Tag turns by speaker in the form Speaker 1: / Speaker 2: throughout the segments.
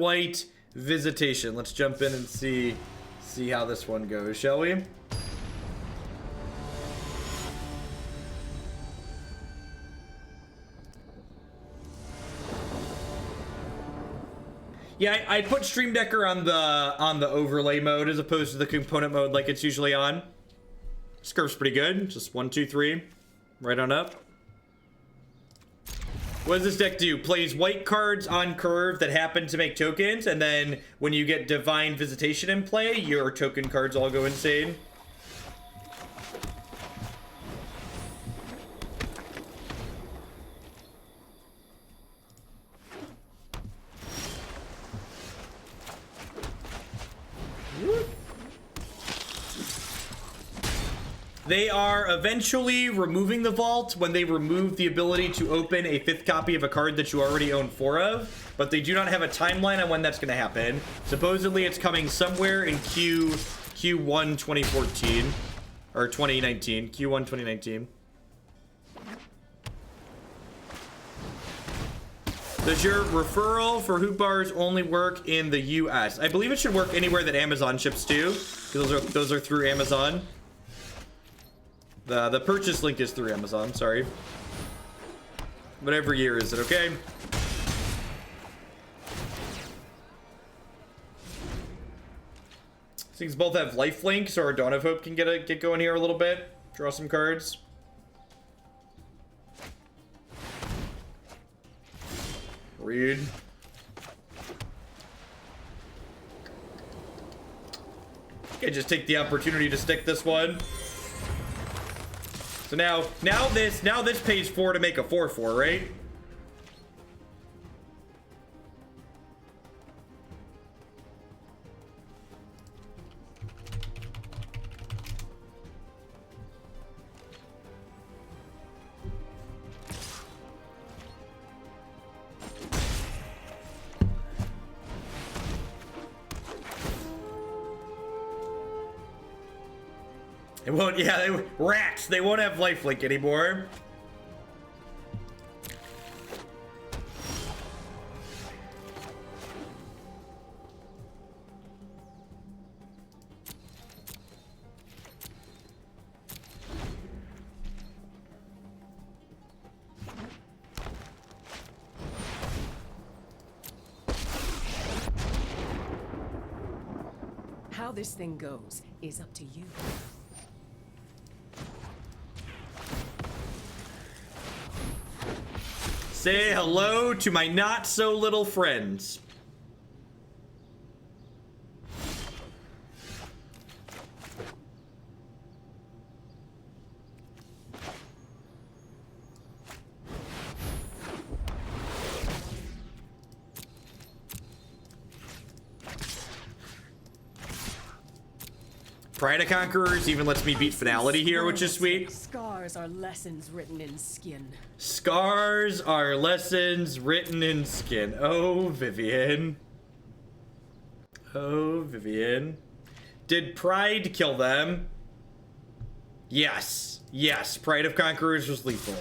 Speaker 1: white Visitation. Let's jump in and see how this one goes, shall we? Yeah, I put Stream Decker on the overlay mode as opposed to the component mode like it's usually on. This curve's pretty good. Just 1, 2, 3, right on up. What does this deck do? Plays white cards on curve that happen to make tokens, and then when you get Divine Visitation in play, your token cards all go insane. They are eventually removing the vault when they remove the ability to open a 5th copy of a card that you already own 4 of, but they do not have a timeline on when that's going to happen. Supposedly it's coming somewhere in Q1 2014 or 2019, Q1 2019. Does your referral for hoop bars only work in the US? I believe it should work anywhere that Amazon ships to, because those are through Amazon. The purchase link is through Amazon, sorry. But every year is it, okay? These both have life links, or Dawn of Hope can get going here a little bit. Draw some cards. Read. Okay, just take the opportunity to stick this one. So now this pays 4 to make a 4/4, right? It won't, yeah, rats, they won't have lifelink anymore.
Speaker 2: How this thing goes is up to you.
Speaker 1: Say hello to my not so little friends. Pride of Conquerors even lets me beat Finality here, which is sweet.
Speaker 2: Scars are lessons written in skin.
Speaker 1: Scars are lessons written in skin. Oh, Vivian. Oh, Vivian. Did Pride kill them? Yes. Yes, Pride of Conquerors was lethal.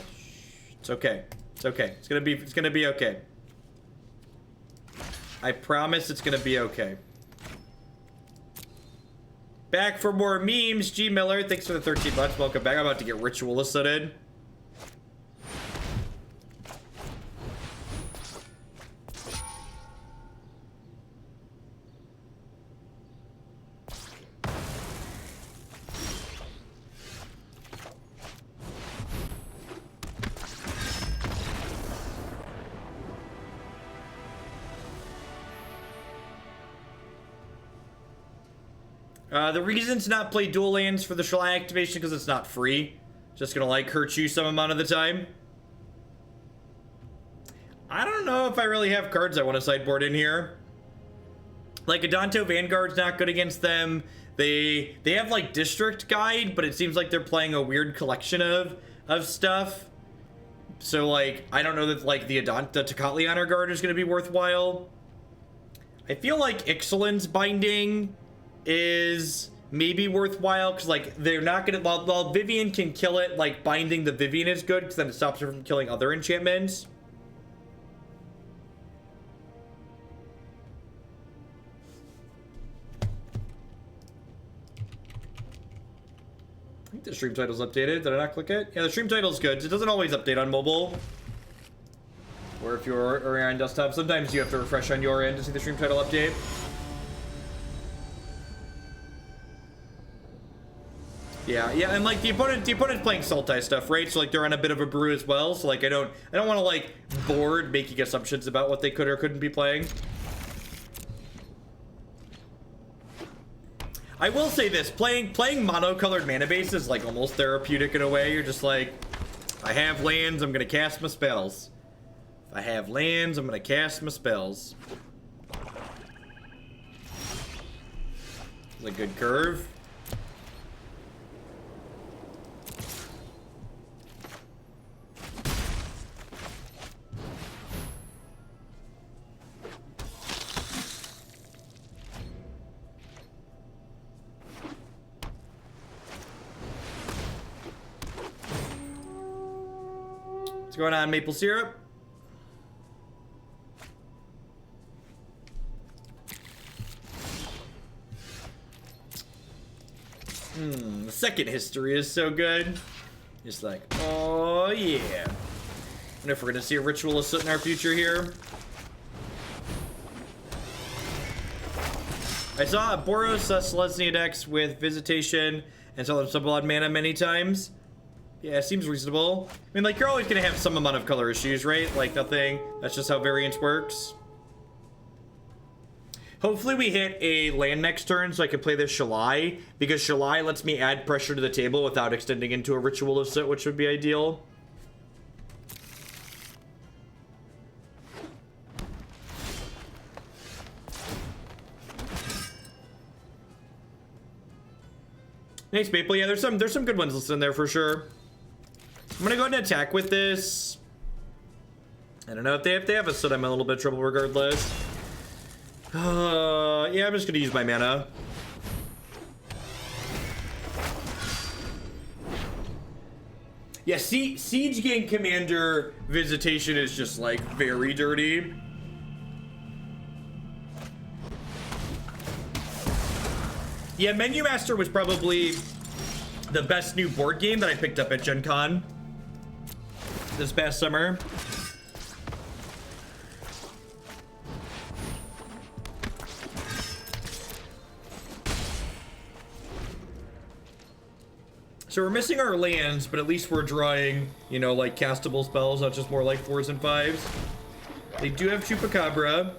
Speaker 1: It's okay. It's okay. It's gonna be okay. I promise it's gonna be okay. Back for more memes. G Miller, thanks for the 13 months. Welcome back. I'm about to get Ritualisted in. The reason to not play dual lands for the Shalai activation because it's not free. Just gonna like hurt you some amount of the time. I don't know if I really have cards I want to sideboard in here. Like Adanto Vanguard's not good against them. They have like District Guide, but it seems like they're playing a weird collection of stuff. So like I don't know that like the Tocatli Honor Guard is gonna be worthwhile. I feel like Ixalan's Binding is maybe worthwhile because like they're not gonna while Vivian can kill it, like binding the Vivian is good because then it stops her from killing other enchantments. think the stream title's updated. Did I not click it? Yeah, the stream title's good. It doesn't always update on mobile. Or if you're on desktop, sometimes you have to refresh on your end to see the stream title update. Yeah, and like the opponent's playing Sultai stuff, right? So like they're on a bit of a brew as well. So like I don't want to like board making assumptions about what they could or couldn't be playing. I will say this, playing monocolored mana base is like almost therapeutic in a way. You're just like, I have lands, I'm gonna cast my spells. If I have lands, I'm gonna cast my spells. It's a good curve. What's going on, maple syrup? The second history is so good. Just like, oh yeah. I wonder if we're gonna see a ritualist in our future here. I saw a Boros Selesnya decks with Visitation and saw them sub a lot of mana many times. Yeah, it seems reasonable. I mean, like, you're always gonna have some amount of color issues, right? Like, nothing. That's just how variance works. Hopefully we hit a land next turn so I can play this Shalai, because Shalai lets me add pressure to the table without extending into a Ritual of Soot, which would be ideal. Thanks, Maple. Yeah, there's some good ones listed in there for sure. I'm gonna go ahead and attack with this. I don't know if they have a Soot, I'm in a little bit of trouble regardless. Yeah, I'm just gonna use my mana. Yeah, Siege Gang Commander Visitation is just like very dirty. Yeah, Menu Master was probably the best new board game that I picked up at Gen Con this past summer. So we're missing our lands, but at least we're drawing, you know, like castable spells, not just more like 4s and 5s. They do have Chupacabra.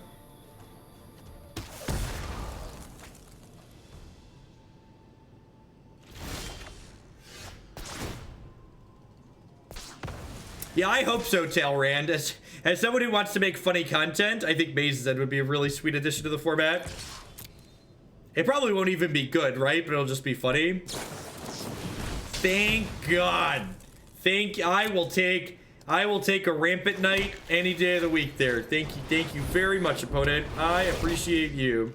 Speaker 1: Yeah, I hope so, Talrand. As someone who wants to make funny content, I think Maze's End would be a really sweet addition to the format. It probably won't even be good, right? But it'll just be funny. Thank God. I will take a Rampant Knight any day of the week there. Thank you very much, opponent. I appreciate you.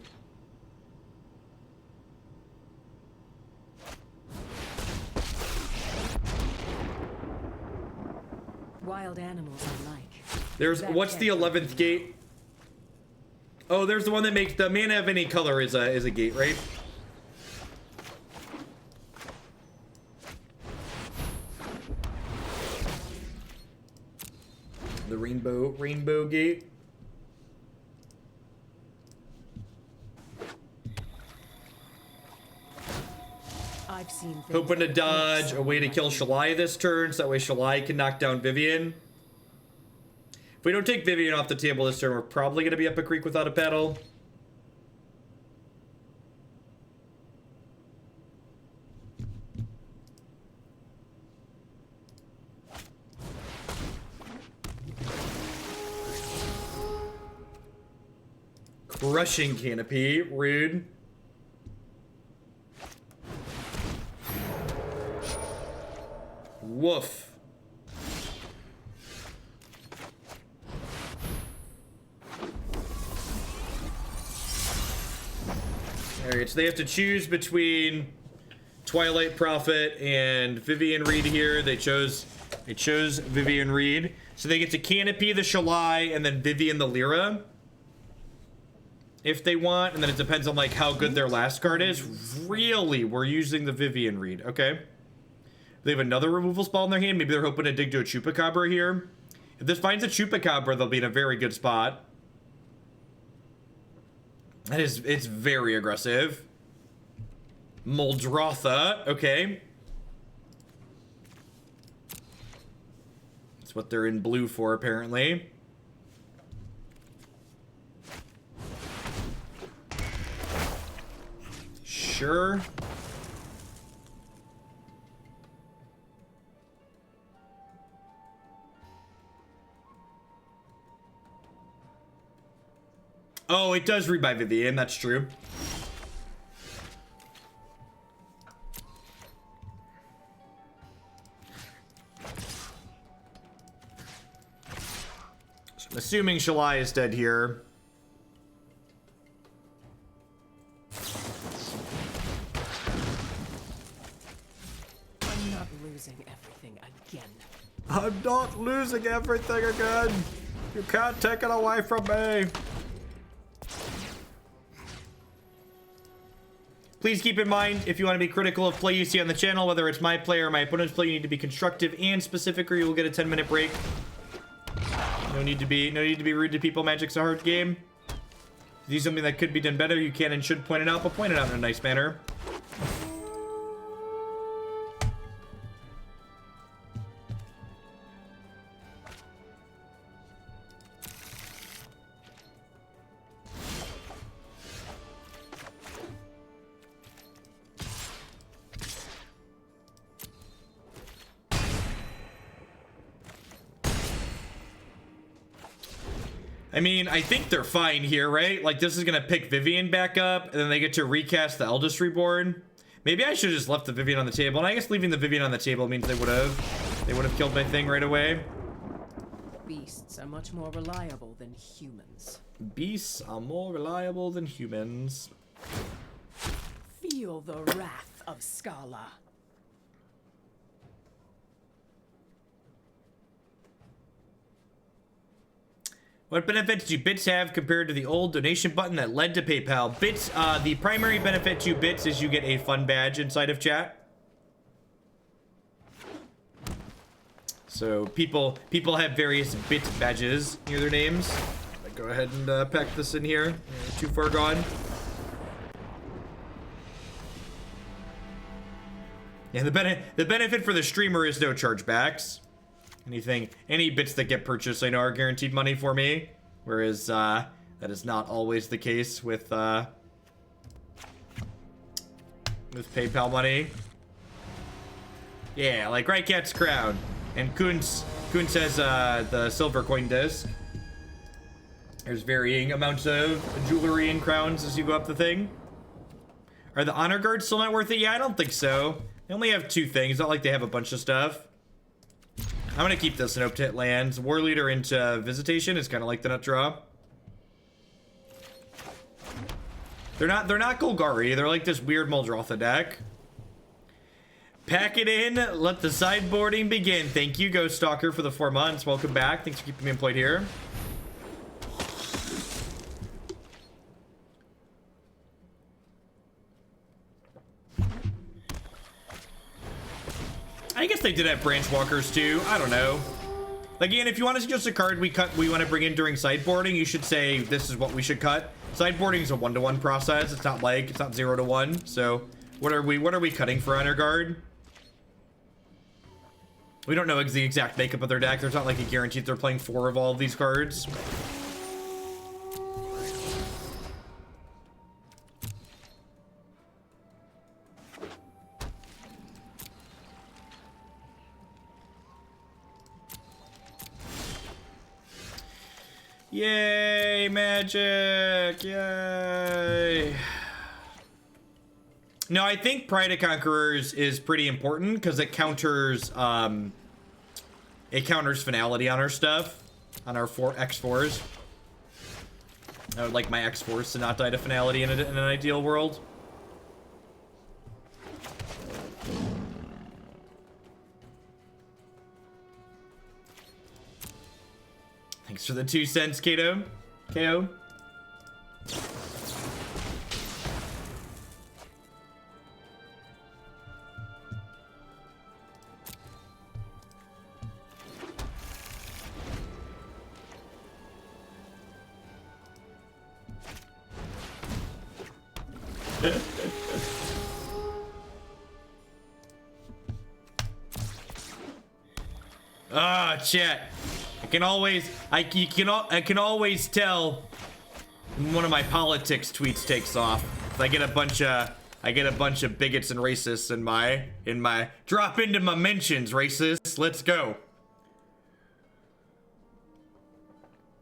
Speaker 2: Wild animals alike.
Speaker 1: There's what's the 11th gate? Oh, there's the one that makes the mana of any color is a gate, right? The rainbow gate.
Speaker 2: I've seen things.
Speaker 1: Hoping to dodge a way to kill Shalai this turn, so that way Shalai can knock down Vivian. If we don't take Vivian off the table this turn, we're probably going to be up a creek without a paddle. Crushing Canopy, rude. Woof. Alright, so they have to choose between Twilight Prophet and Vivian Reed here. They chose Vivian Reed. So they get to Canopy the Shalai and then Vivian the Lyra, if they want, and then it depends on like how good their last card is. Really, we're using the Vivian Reed. Okay. They have another removal spell in their hand. Maybe they're hoping to dig to a Chupacabra here. If this finds a Chupacabra, they'll be in a very good spot. It's very aggressive. Muldrotha, okay. That's what they're in blue for, apparently. Sure. Oh, it does read by Vivian, that's true. So I'm assuming Shalai is dead here.
Speaker 2: I'm not losing everything again.
Speaker 1: I'm not losing everything again. You can't take it away from me. Please keep in mind, if you want to be critical of play you see on the channel, whether it's my play or my opponent's play, you need to be constructive and specific, or you will get a 10-minute break. No need to be rude to people. Magic's a hard game. If you see something that could be done better, you can and should point it out, but point it out in a nice manner. I mean, I think they're fine here, right? Like, this is gonna pick Vivian back up, and then they get to recast the Eldest Reborn. Maybe I should have just left the Vivian on the table, and I guess leaving the Vivian on the table means they would have killed my thing right away.
Speaker 2: Beasts are much more reliable than humans.
Speaker 1: Beasts are more reliable than humans.
Speaker 2: Feel the wrath of Scala.
Speaker 1: What benefits do bits have compared to the old donation button that led to PayPal? Bits, the primary benefit to bits is you get a fun badge inside of chat. So people have various bit badges near their names. I go ahead and pack this in here. Too far gone. Yeah, the benefit for the streamer is no chargebacks. Any bits that get purchased, I know, are guaranteed money for me. Whereas, that is not always the case with PayPal money. Yeah, like Rycat's crown. And Kuntz has, the silver coin disc. There's varying amounts of jewelry and crowns as you go up the thing. Are the honor guards still not worth it? Yeah, I don't think so. They only have 2 things, not like they have a bunch of stuff. I'm gonna keep this in Hope to hit lands. Warleader into Visitation is kind of like the nut draw. They're not Golgari. They're like this weird Muldrotha deck. Pack it in. Let the sideboarding begin. Thank you, Ghost Stalker, for the 4 months. Welcome back. Thanks for keeping me employed here. I guess they did have branch walkers too. I don't know. Again, if you want to suggest a card we want to bring in during sideboarding, you should say this is what we should cut. Sideboarding is a 1-to-1 process. It's not 0 to 1. So what are we cutting for honor guard? We don't know the exact makeup of their deck. There's not like a guarantee that they're playing 4 of all of these cards. Yay, magic! Yay! No, I think Pride of Conquerors is pretty important because it counters finality on our stuff, on our X4s. I would like my X4s to not die to finality in an ideal world. Thanks for the 2 cents, KO. Chat. I can always tell when one of my politics tweets takes off. If I get a bunch of bigots and racists in my drop into my mentions, racists. Let's go.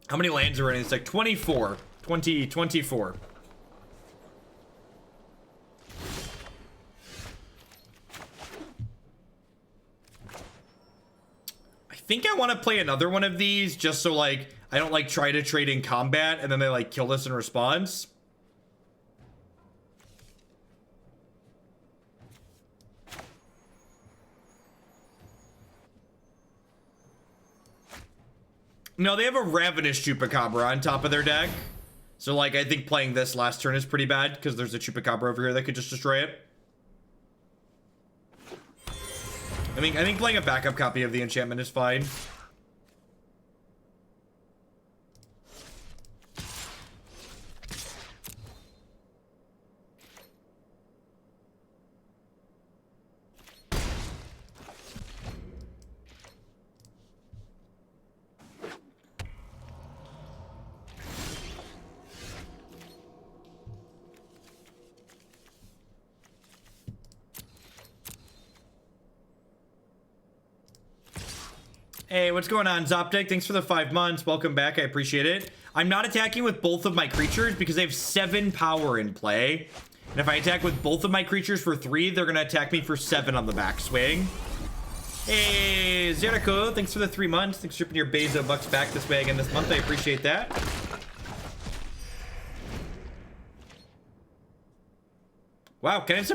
Speaker 1: How many lands are in? It's like 24. 24. I think I want to play another one of these just so like I don't like try to trade in combat and then they like kill us in response. No, they have a Ravenous Chupacabra on top of their deck. So, like, I think playing this last turn is pretty bad because there's a Chupacabra over here that could just destroy it. I think playing a backup copy of the enchantment is fine. Hey, what's going on, Zoptic? Thanks for the 5 months. Welcome back. I appreciate it. I'm not attacking with both of my creatures because they have 7 power in play. And if I attack with both of my creatures for 3, they're going to attack me for 7 on the backswing. Hey, Zerico, thanks for the 3 months. Thanks for shipping your Bezo bucks back this way again this month. I appreciate that. Wow, kind of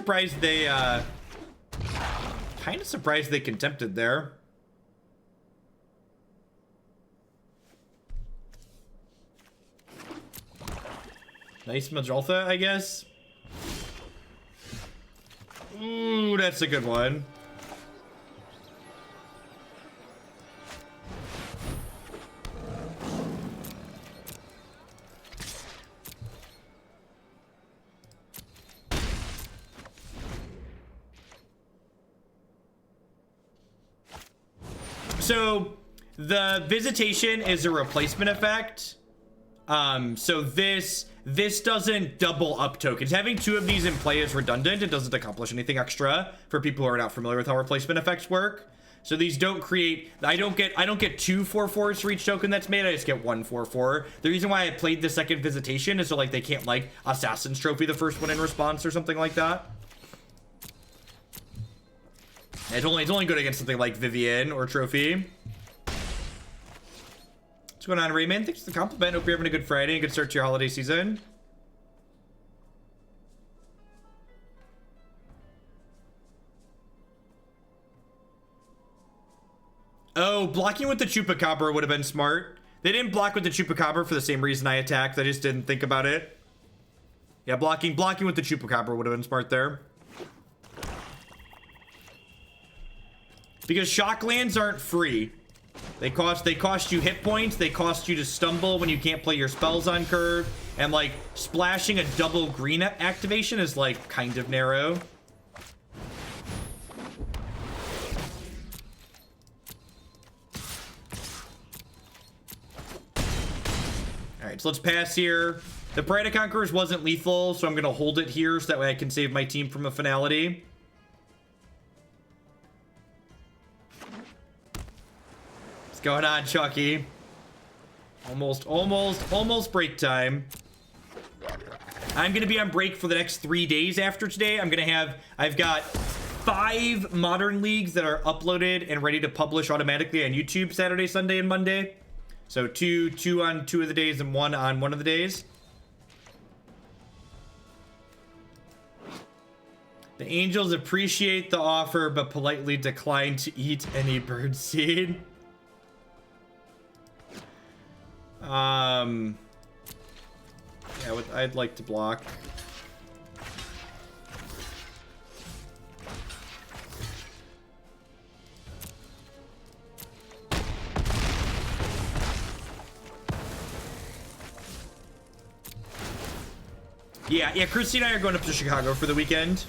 Speaker 1: surprised they contempted there. Nice Majaltha, I guess. Ooh, that's a good one. So the Visitation is a replacement effect. So this doesn't double up tokens. Having 2 of these in play is redundant. It doesn't accomplish anything extra for people who are not familiar with how replacement effects work. So these don't create, I don't get 2 4/4s for each token that's made. I just get 1 4/4. The reason why I played the second Visitation is so like they can't like Assassin's Trophy the first one in response or something like that. It's only good against something like Vivian or Trophy. What's going on, Raymond? Thanks for the compliment. Hope you're having a good Friday and good start to your holiday season. Oh, blocking with the Chupacabra would have been smart. They didn't block with the Chupacabra for the same reason I attacked. I just didn't think about it. Yeah, blocking with the Chupacabra would have been smart there. Because shock lands aren't free. They cost you hit points, they cost you to stumble when you can't play your spells on curve, and like splashing a double green activation is like kind of narrow. Alright, so let's pass here. The Pride of Conquerors wasn't lethal, so I'm gonna hold it here so that way I can save my team from a finality. Going on, Chucky? Almost break time. I'm gonna be on break for the next 3 days after today. I've got 5 modern leagues that are uploaded and ready to publish automatically on YouTube Saturday, Sunday, and Monday. So two on 2 of the days and 1 on 1 of the days. The angels appreciate the offer but politely decline to eat any bird seed. Yeah, I'd like to block. Yeah, Christy and I are going up to Chicago for the weekend.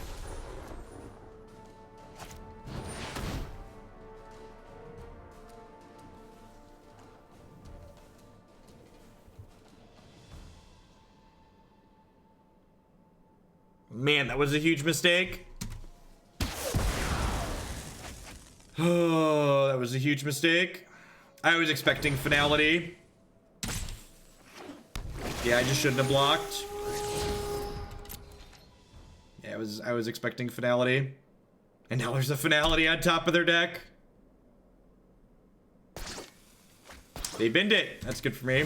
Speaker 1: Man, that was a huge mistake. Oh, that was a huge mistake. I was expecting finality. Yeah, I just shouldn't have blocked. Yeah, I was expecting finality. And now there's a finality on top of their deck. They binned it. That's good for me.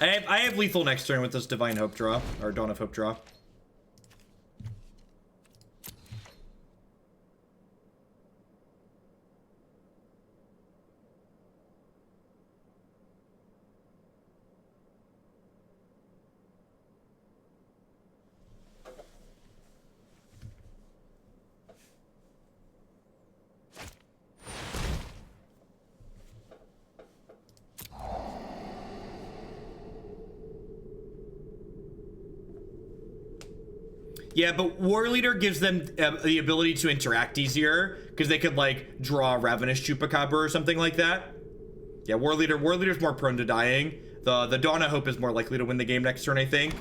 Speaker 1: I have lethal next turn with this Divine Hope draw, or Dawn of Hope draw. Yeah, but Warleader gives them the ability to interact easier because they could like draw Ravenous Chupacabra or something like that. Yeah, Warleader's more prone to dying. The Dawn of Hope is more likely to win the game next turn, I think.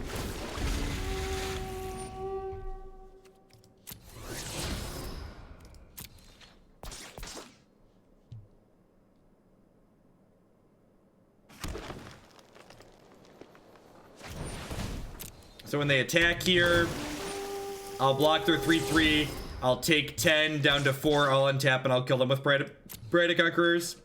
Speaker 1: So when they attack here, I'll block their 3/3. I'll take 10 down to 4. I'll untap and I'll kill them with Pride of Conquerors.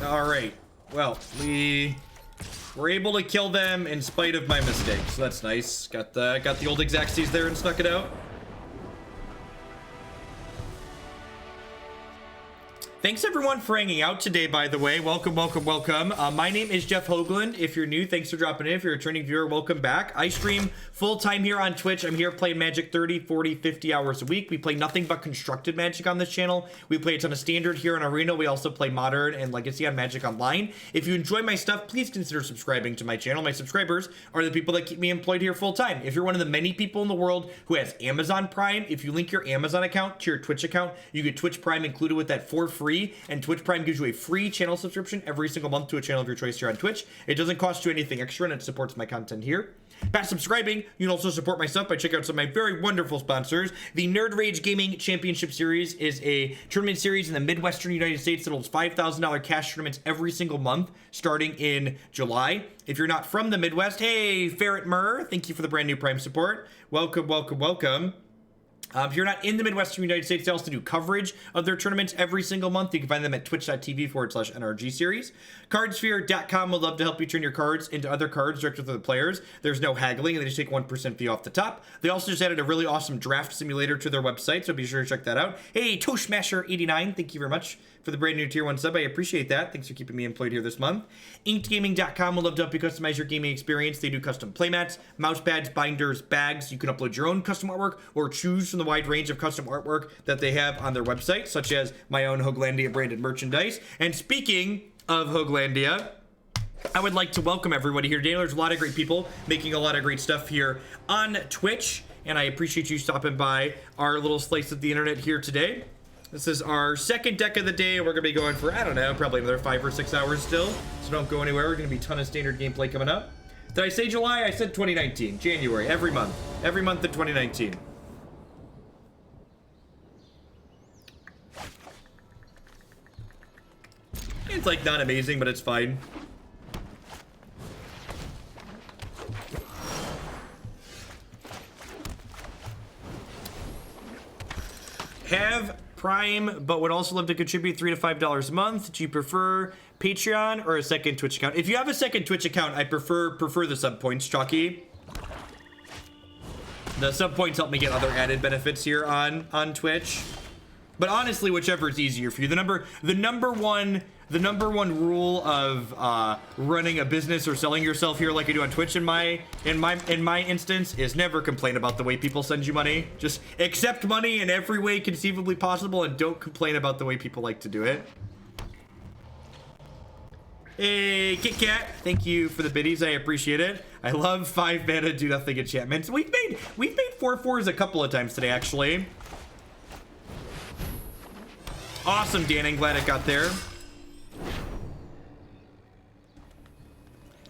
Speaker 1: All right. Well, we were able to kill them in spite of my mistakes. So that's nice. Got the old Xaxes there and snuck it out. Thanks everyone for hanging out today, by the way. Welcome, welcome, welcome. My name is Jeff Hoagland. If you're new, thanks for dropping in. If you're a returning viewer, welcome back. I stream full-time here on Twitch. I'm here playing Magic 30, 40, 50 hours a week. We play nothing but constructed Magic on this channel. We play a ton of Standard here in Arena. We also play Modern and Legacy on Magic Online. If you enjoy my stuff, please consider subscribing to my channel. My subscribers are the people that keep me employed here full-time. If you're one of the many people in the world who has Amazon Prime, if you link your Amazon account to your Twitch account, you get Twitch Prime included with that for free. And Twitch Prime gives you a free channel subscription every single month to a channel of your choice here on Twitch. It doesn't cost you anything extra and it supports my content here. By subscribing, you can also support my stuff by checking out some of my very wonderful sponsors. The Nerd Rage Gaming Championship Series is a tournament series in the Midwestern United States that holds $5,000 cash tournaments every single month starting in July. If you're not from the Midwest, hey, Ferret Murr, thank you for the brand new Prime support. Welcome, welcome, welcome. If you're not in the Midwestern United States, they also do coverage of their tournaments every single month. You can find them at twitch.tv/NRG series. Cardsphere.com would love to help you turn your cards into other cards directly to the players. There's no haggling, and they just take 1% fee off the top. They also just added a really awesome draft simulator to their website, so be sure to check that out. Hey, Toastmasher89, thank you very much for the brand new tier 1 sub. I appreciate that. Thanks for keeping me employed here this month. InkedGaming.com will love to help you customize your gaming experience. They do custom playmats, mouse pads, binders, bags. You can upload your own custom artwork or choose from the wide range of custom artwork that they have on their website, such as my own Hoaglandia branded merchandise. And speaking of Hoaglandia, I would like to welcome everybody here today. There's a lot of great people making a lot of great stuff here on Twitch, and I appreciate you stopping by our little slice of the internet here today. This is our second deck of the day. We're going to be going for, I don't know, probably another 5 or 6 hours still. So don't go anywhere. We're going to be a ton of standard gameplay coming up. Did I say July? I said 2019. January. Every month. Every month in 2019. It's like not amazing, but it's fine. Have Prime, but would also love to contribute $3 to $5 a month. Do you prefer Patreon or a second Twitch account? If you have a second Twitch account, I prefer the sub points, Chalky. The sub points help me get other added benefits here on Twitch. But honestly, whichever is easier for you. The number one rule of running a business or selling yourself here, like I do on Twitch in my instance, is never complain about the way people send you money. Just accept money in every way conceivably possible and don't complain about the way people like to do it. Hey, Kit Kat, thank you for the biddies. I appreciate it. I love 5 mana do nothing enchantments. We've made 4/4s a couple of times today, actually. Awesome, Dan. I'm glad it got there.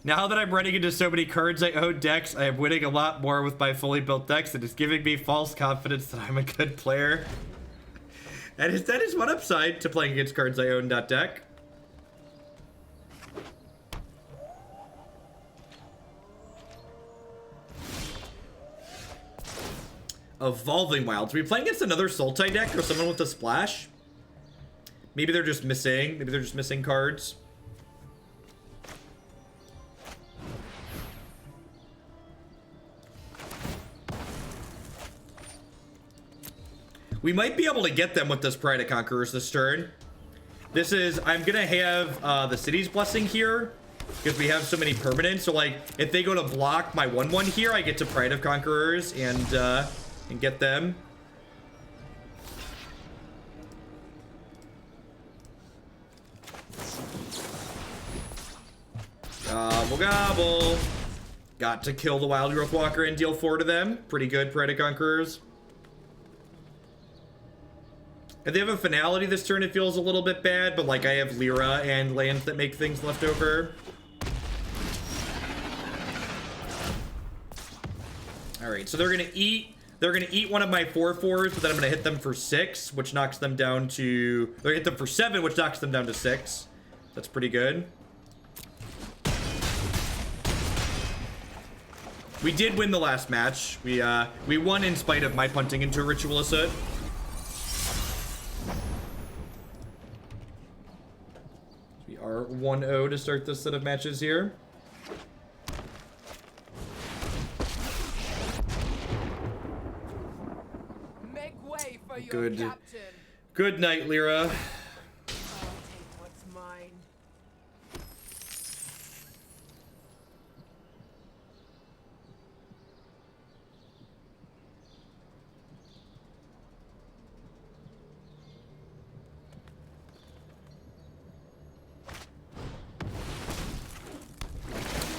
Speaker 1: Now that I'm running into so many cards I own decks, I am winning a lot more with my fully built decks. It is giving me false confidence that I'm a good player. That is one upside to playing against cards I own .deck. Evolving Wilds. Are we playing against another Sultai deck or someone with a splash? Maybe they're just missing. Maybe they're just missing cards. We might be able to get them with this Pride of Conquerors this turn. This is, I'm gonna have the City's Blessing here because we have so many permanents. So like, if they go to block my 1/1 here, I get to Pride of Conquerors and get them. Gobble gobble. Got to kill the Wild Growth Walker and deal 4 to them. Pretty good, Pride of Conquerors. If they have a finality this turn, it feels a little bit bad, but like I have Lyra and lands that make things left over. Alright, so they're gonna eat one of my 4/4s, but then I'm gonna hit them for 6, which knocks them down to, or hit them for 7, which knocks them down to 6. That's pretty good. We did win the last match. We won in spite of my punting into Ritual Assault. We are 1-0 to start this set of matches here.
Speaker 3: Make way for your
Speaker 1: Good.
Speaker 3: captain.
Speaker 1: Good night, Lyra.
Speaker 3: I'll take what's mine.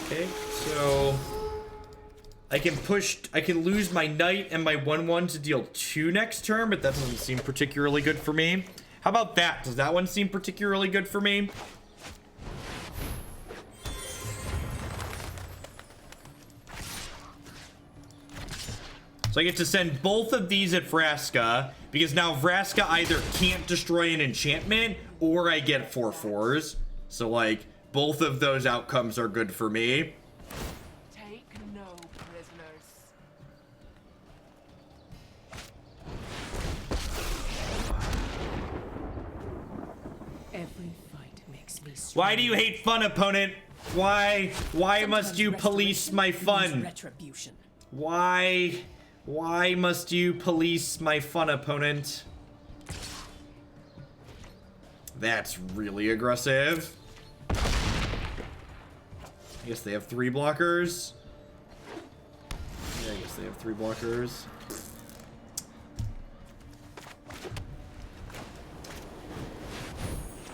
Speaker 1: Okay, so I can lose my knight and my 1/1 to deal 2 next turn, but that doesn't seem particularly good for me. How about that? Does that one seem particularly good for me? So I get to send both of these at Vraska, because now Vraska either can't destroy an enchantment, or I get 4/4s. So like, both of those outcomes are good for me.
Speaker 3: Take no prisoners.
Speaker 2: Every fight makes me stronger.
Speaker 1: Why do you hate fun, opponent? Why must you police my fun?
Speaker 2: Retribution.
Speaker 1: Why must you police my fun, opponent? That's really aggressive. I guess they have 3 blockers. Yeah, I guess they have 3 blockers.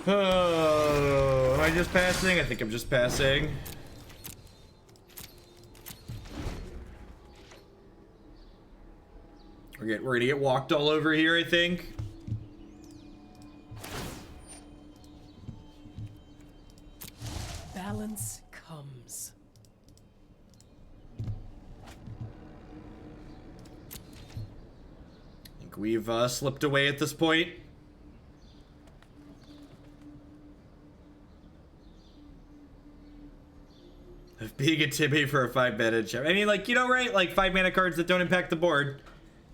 Speaker 1: Oh, am I just passing? I think I'm just passing. We're gonna get walked all over here, I think.
Speaker 2: Balance comes.
Speaker 1: I think we've slipped away at this point. Of being a Timmy for a 5-mana chip. I mean, like, you know, right? Like 5-mana cards that don't impact the board.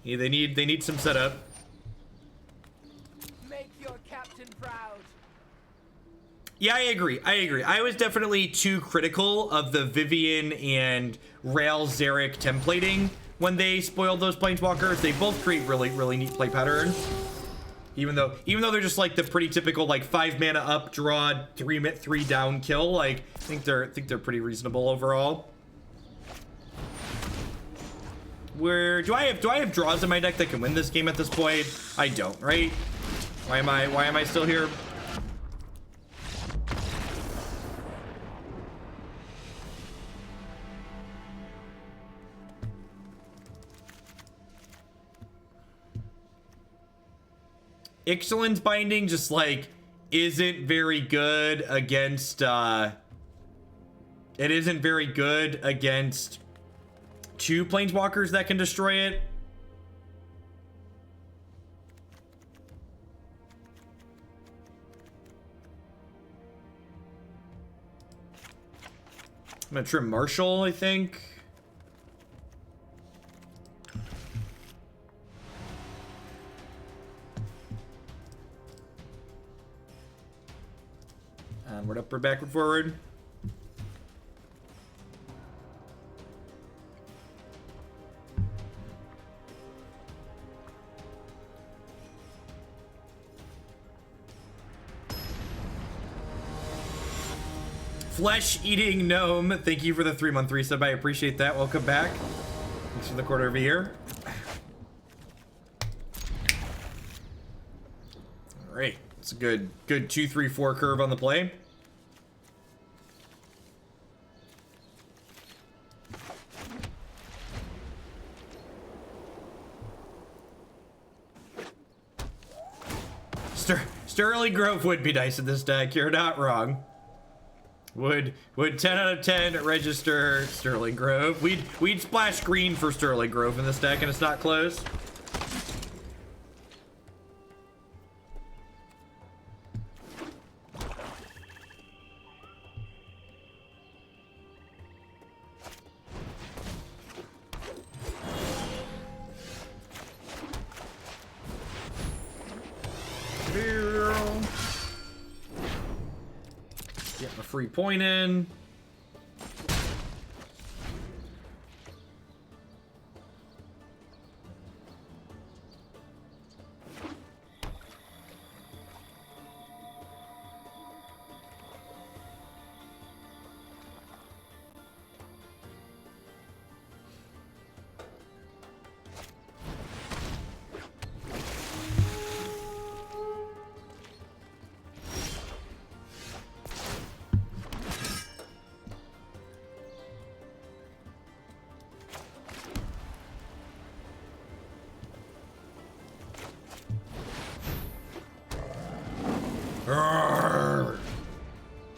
Speaker 1: Yeah, they need some setup.
Speaker 3: Make your captain proud.
Speaker 1: Yeah, I agree. I was definitely too critical of the Vivian and Rael Zarek templating when they spoiled those planeswalkers. They both create really neat play patterns. Even though they're just like the pretty typical like 5 mana up, draw, 3 down kill. Like I think they're pretty reasonable overall. Do I have draws in my deck that can win this game at this point? I don't, right? Why am I still here? Ixalan's binding just like isn't very good against it isn't very good against 2 planeswalkers that can destroy it. I'm gonna trim Marshal, I think. Onward, upward, backward, forward. Flesh-eating gnome, thank you for the 3-month resub. I appreciate that. Welcome back. Thanks for the quarter of a year. All right, it's a good 2-3-4 curve on the play. Sterling Grove would be nice in this deck. You're not wrong. Would 10 out of 10 register Sterling Grove? We'd splash green for Sterling Grove in this deck, and it's not close. Get my free point in.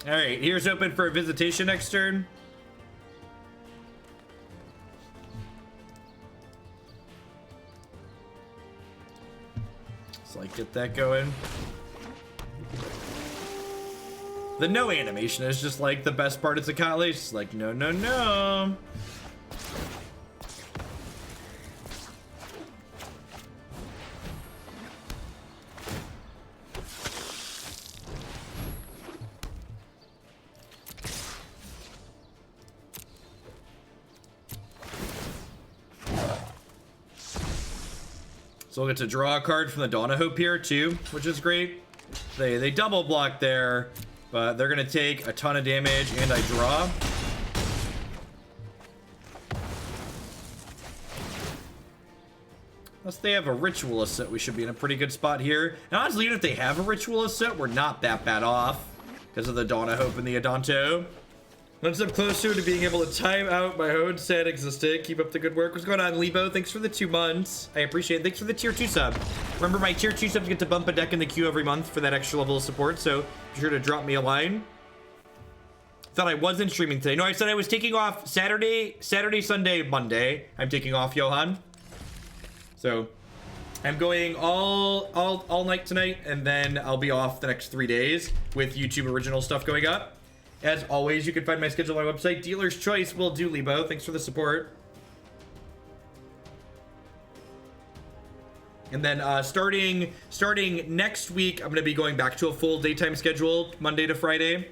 Speaker 1: Alright, here's open for a visitation next turn. Let's like get that going. The no animation is just like the best part of Tocatli. It's like no. So we'll get to draw a card from the Dawn of Hope here too, which is great. They double block there, but they're gonna take a ton of damage, and I draw. Unless they have a Ritualist set, we should be in a pretty good spot here. And honestly, even if they have a Ritualist set, we're not that bad off because of the Dawn of Hope and the Adanto. One step closer to being able to time out my own sad existence. Keep up the good work. What's going on, Lebo? Thanks for the 2 months. I appreciate it. Thanks for the tier 2 sub. Remember, my tier 2 subs get to bump a deck in the queue every month for that extra level of support, so be sure to drop me a line. Thought I wasn't streaming today. No, I said I was taking off Saturday, Sunday, Monday. I'm taking off, Johan. So I'm going all night tonight, and then I'll be off the next 3 days with YouTube original stuff going up. As always, you can find my schedule on my website. Dealer's Choice will do, Lebo. Thanks for the support. And then starting next week, I'm going to be going back to a full daytime schedule, Monday to Friday.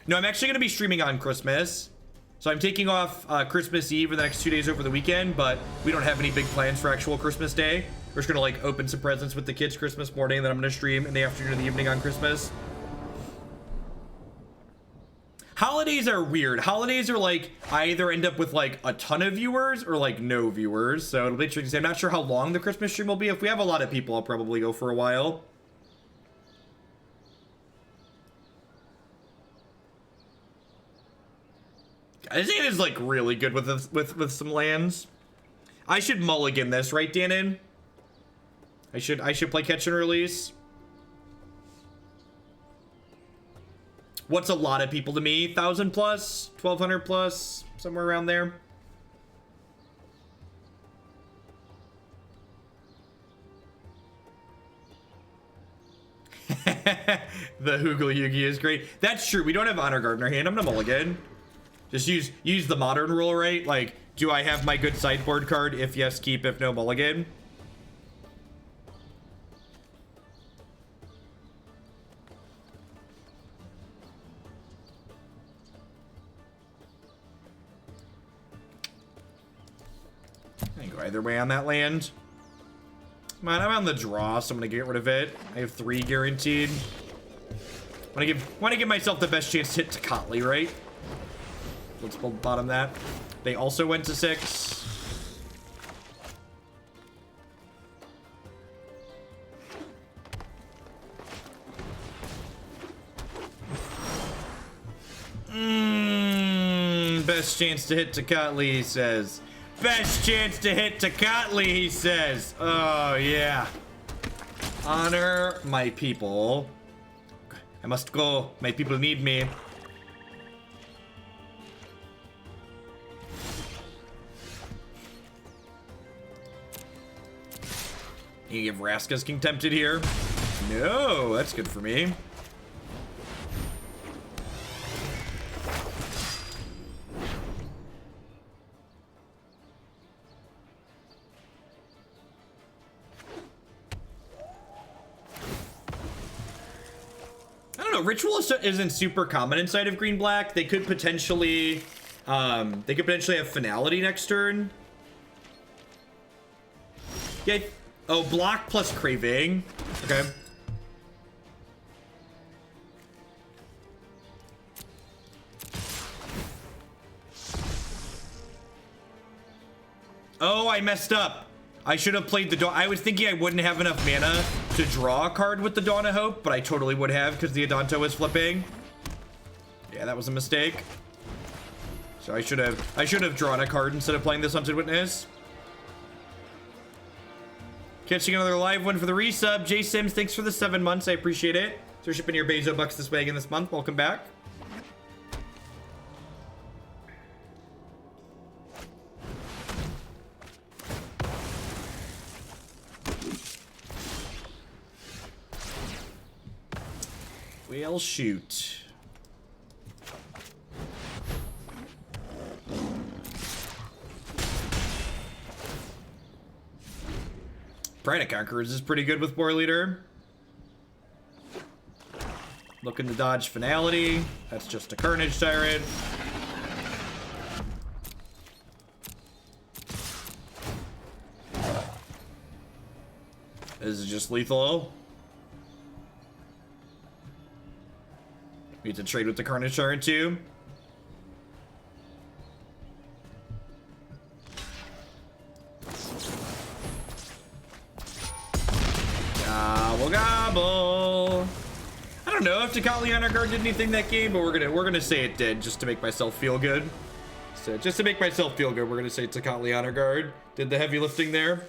Speaker 1: No, I'm actually going to be streaming on Christmas. So I'm taking off Christmas Eve for the next 2 days over the weekend, but we don't have any big plans for actual Christmas Day. We're just gonna like open some presents with the kids Christmas morning, and then I'm gonna stream in the afternoon and the evening on Christmas. Holidays are weird. Holidays are like, I either end up with like a ton of viewers or like no viewers. So it'll be interesting. I'm not sure how long the Christmas stream will be. If we have a lot of people, I'll probably go for a while. This game is like really good with some lands. I should mulligan this, right, Danon? I should play catch and release. What's a lot of people to me? 1,000 plus, 1,200 plus, somewhere around there. The Hoogle Yugi is great. That's true. We don't have Honor Guard in our hand. I'm gonna mulligan. Just use the modern rule, right? Like, do I have my good sideboard card? If yes, keep. If no, mulligan. I can go either way on that land. Come on, I'm on the draw, so I'm gonna get rid of it. I have 3 guaranteed. Want to give myself the best chance to hit Tocatli, right? Let's bottom that. They also went to 6. Best chance to hit Tocatli, he says. Best chance to hit Tocatli, he says. Oh, yeah. Honor my people. I must go. My people need me. You give Raska's King Tempted here? No, that's good for me. I don't know, Ritual isn't super common inside of green black. They could potentially have Finality next turn. Yeah. Oh, block plus Craving. Okay. Oh, I messed up. I should have played the Dawn. I was thinking I wouldn't have enough mana to draw a card with the Dawn of Hope, but I totally would have because the Adanto was flipping. Yeah, that was a mistake. So I should have drawn a card instead of playing this Hunted Witness. Catching another live one for the resub. J Sims, thanks for the 7 months. I appreciate it. So shipping your Bezo bucks this wagon this month. Welcome back. We'll shoot. Pride of Conquerors is pretty good with Warleader. Looking to dodge Finality. That's just a Carnage Tyrant. This is just lethal. We need to trade with the Carnage Tyrant too. Gobble gobble. I don't know if Tocatli Honor Guard did anything that game, but we're gonna say it did just to make myself feel good. So just to make myself feel good, we're gonna say Tocatli Honor Guard did the heavy lifting there.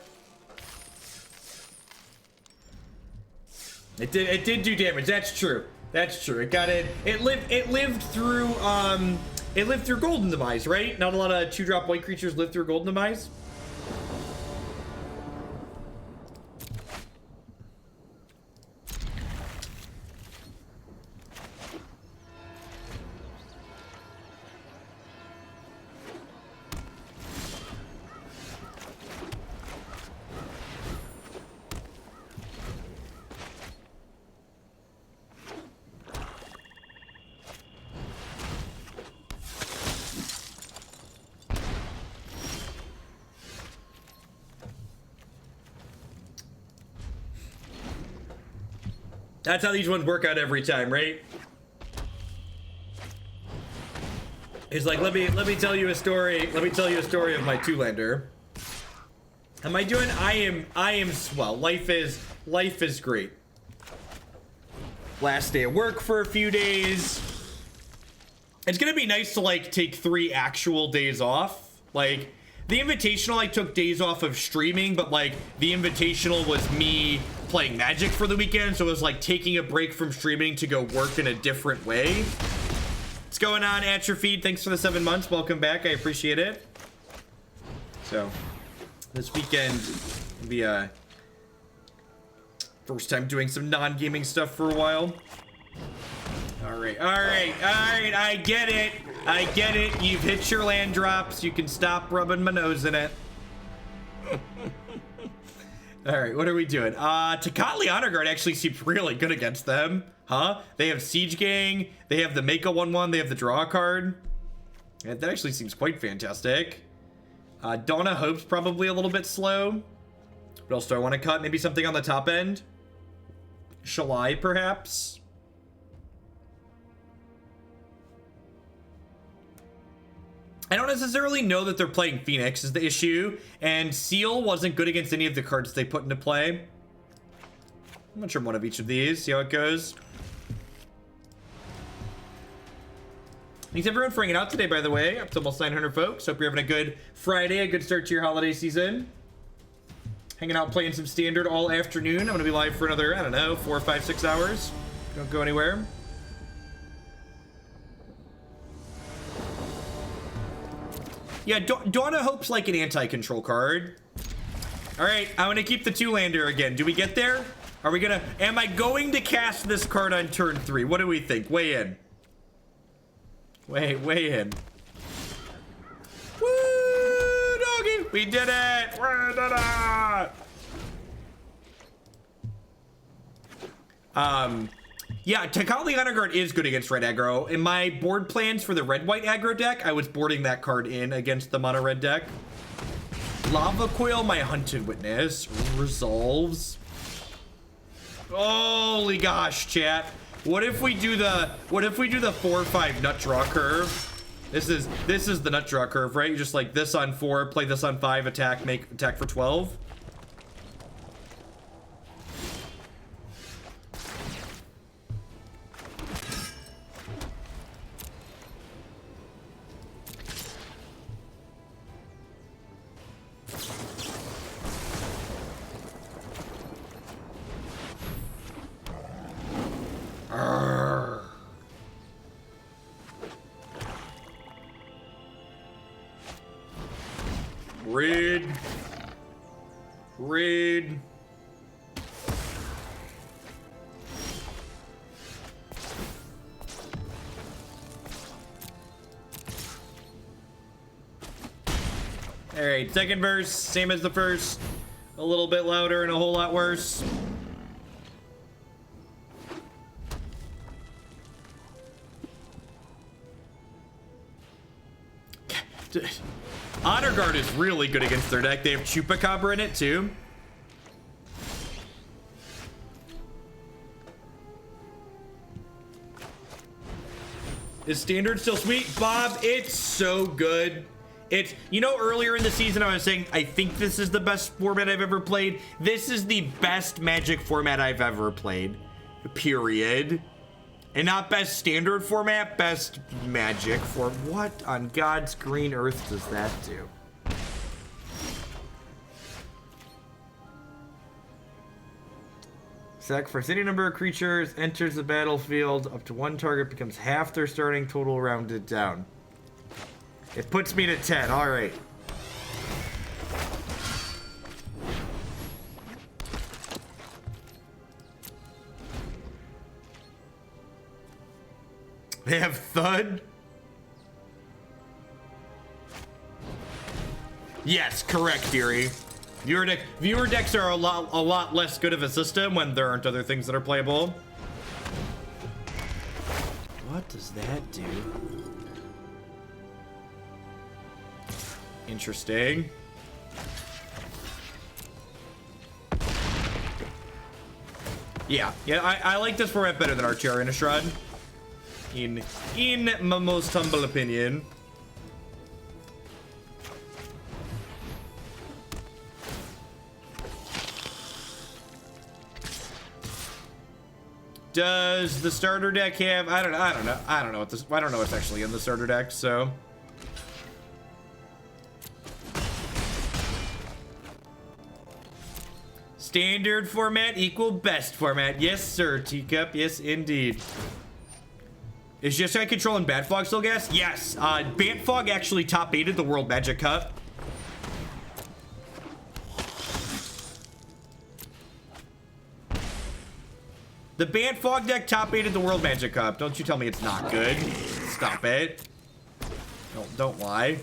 Speaker 1: It did do damage. That's true. That's true. It got it. It lived through Golden Demise, right? Not a lot of 2-drop white creatures live through Golden Demise. That's how these ones work out every time, right? He's like, let me tell you a story. Let me tell you a story of my two-lander. How am I doing? I am swell. Life is great. Last day of work for a few days. It's gonna be nice to like take 3 actual days off. Like the Invitational, I took days off of streaming, but like the Invitational was me playing Magic for the weekend, so it was like taking a break from streaming to go work in a different way. What's going on, Atrophied? Thanks for the 7 months. Welcome back. I appreciate it. So this weekend will be a first time doing some non-gaming stuff for a while. All right, I get it. You've hit your land drops. You can stop rubbing my nose in it. All right, what are we doing? Tocatli Honor Guard actually seems really good against them. Huh? They have Siege Gang. They have the make a 1/1. They have the draw card. Yeah, that actually seems quite fantastic. Donna Hope's probably a little bit slow. What else do I want to cut? Maybe something on the top end? Shalai, perhaps? I don't necessarily know that they're playing Phoenix is the issue, and Seal wasn't good against any of the cards they put into play. I'm gonna trim one of each of these, see how it goes. Thanks everyone for hanging out today, by the way. Up to almost 900 folks. Hope you're having a good Friday, a good start to your holiday season. Hanging out playing some Standard all afternoon. I'm gonna be live for another, I don't know, 4, 5, 6 hours. Don't go anywhere. Yeah, Donna Hope's like an anti-control card. All right, I'm gonna keep the 2-lander again. Do we get there? Are we gonna, am I going to cast this card on turn 3? What do we think? Weigh in. Weigh in. Woo, doggy, we did it. We did it. Yeah, Tocatli Honor Guard is good against red aggro. In my board plans for the red-white aggro deck, I was boarding that card in against the mono-red deck. Lava Coil, my Hunted Witness, resolves. Holy gosh, chat. What if we do the 4/5 nut draw curve? This is the nut draw curve, right? You just like this on 4, play this on 5, attack, make attack for 12. Read. All right, second verse, same as the first. A little bit louder and a whole lot worse. Honor Guard is really good against their deck. They have Chupacabra in it too. Is Standard still sweet? Bob, it's so good. It's, you know, earlier in the season I was saying, I think this is the best format I've ever played. This is the best Magic format I've ever played. Period. And not best Standard format, best Magic for what on God's green earth does that do? Sacrifice any number of creatures, enters the battlefield, up to 1 target becomes half their starting total rounded down. It puts me to 10, alright. They have Thud? Yes, correct, Deary. Viewer decks are a lot less good of a system when there aren't other things that are playable. What does that do? Interesting. Yeah, I like this format better than Archer and Innistrad. In my most humble opinion. Does the starter deck have? I don't know. I don't know what this. I don't know what's actually in the starter deck. So. Standard format equal best format. Yes, sir. Teacup. Yes, indeed. Is just I controlling Bat Fog still, guess? Yes. Bat Fog actually top 8'd the World Magic Cup. The Bat Fog deck top 8'd the World Magic Cup. Don't you tell me it's not good. Stop it. Don't lie.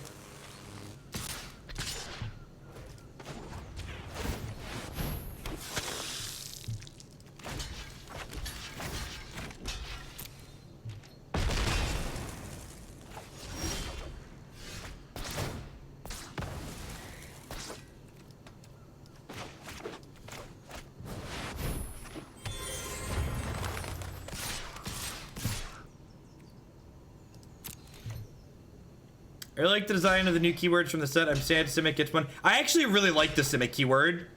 Speaker 1: I like the design of the new keywords from the set. I'm sad Simic gets one. I actually really like the Simic keyword.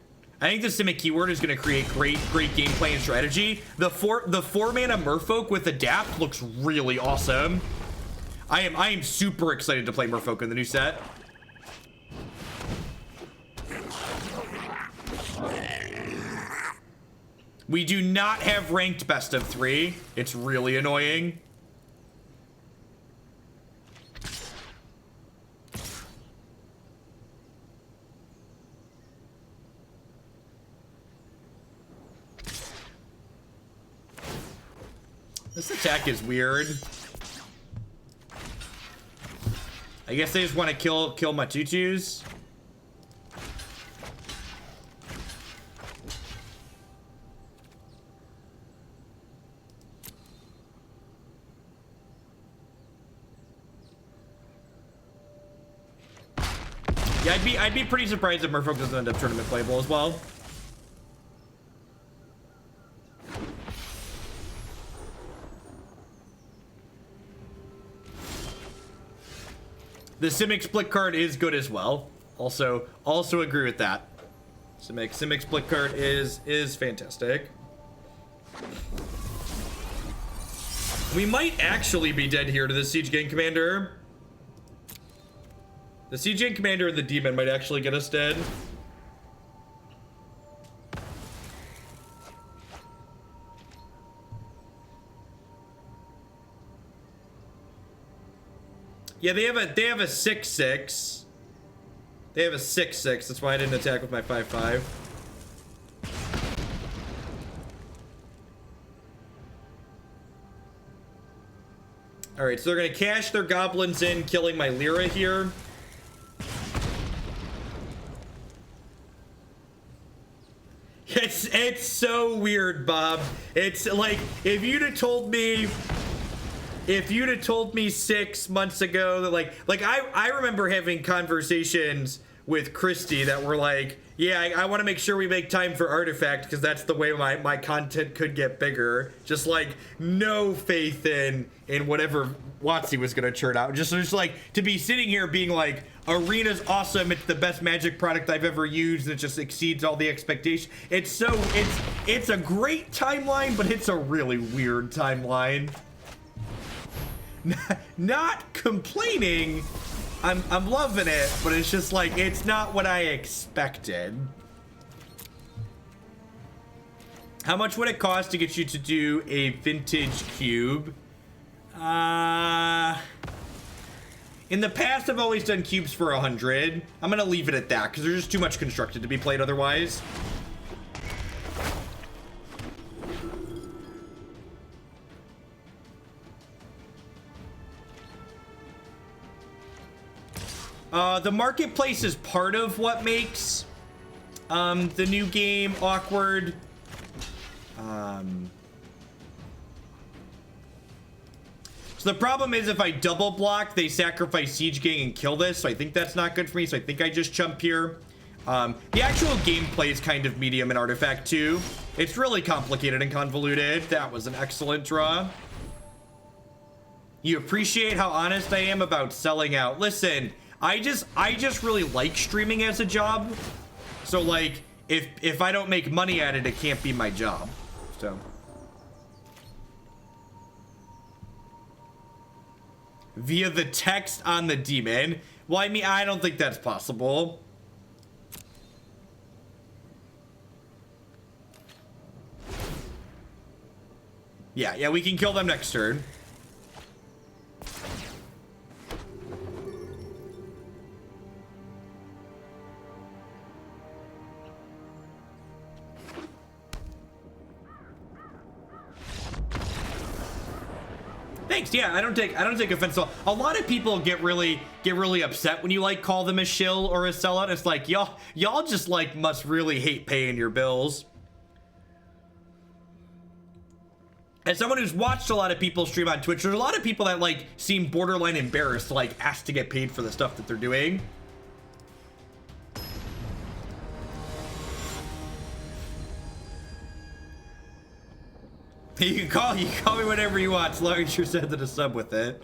Speaker 1: I think the Simic keyword is going to create great gameplay and strategy. The four mana Merfolk with Adapt looks really awesome. I am super excited to play Merfolk in the new set. We do not have ranked best of 3. It's really annoying. This attack is weird. I guess they just want to kill my tutus. Yeah, I'd be pretty surprised if Merfolk doesn't end up tournament playable as well. The Simic split card is good as well. Also agree with that. Simic split card is fantastic. We might actually be dead here to the Siege Gang Commander. The Siege Gang Commander and the Demon might actually get us dead. Yeah, they have a 6/6. They have a 6/6. That's why I didn't attack with my 5/5. All right, so they're gonna cash their goblins in, killing my Lyra here. It's so weird, Bob. It's like if you'd have told me 6 months ago that like I remember having conversations with Christy that were like, yeah, I want to make sure we make time for Artifact because that's the way my content could get bigger. Just like no faith in whatever WotC was gonna churn out. Just like to be sitting here being like, Arena's awesome, it's the best Magic product I've ever used, it just exceeds all the expectations. It's a great timeline, but it's a really weird timeline. Not complaining, I'm loving it, but it's just like it's not what I expected. How much would it cost to get you to do a vintage cube? In the past I've always done cubes for 100. I'm gonna leave it at that because there's just too much constructed to be played otherwise. The marketplace is part of what makes the new game awkward. So the problem is if I double block, they sacrifice Siege Gang and kill this. So I think that's not good for me. So I think I just jump here. The actual gameplay is kind of medium in Artifact 2. It's really complicated and convoluted. That was an excellent draw. You appreciate how honest I am about selling out. Listen, I just really like streaming as a job. So like, if I don't make money at it, it can't be my job. So. Via the text on the demon. Well, I mean, I don't think that's possible. Yeah, we can kill them next turn. Thanks. Yeah, I don't take offense. A lot of people get really upset when you like call them a shill or a sellout. It's like y'all just like must really hate paying your bills. As someone who's watched a lot of people stream on Twitch, there's a lot of people that like seem borderline embarrassed to like ask to get paid for the stuff that they're doing. You can call me whatever you want, as long as you're sending a sub with it.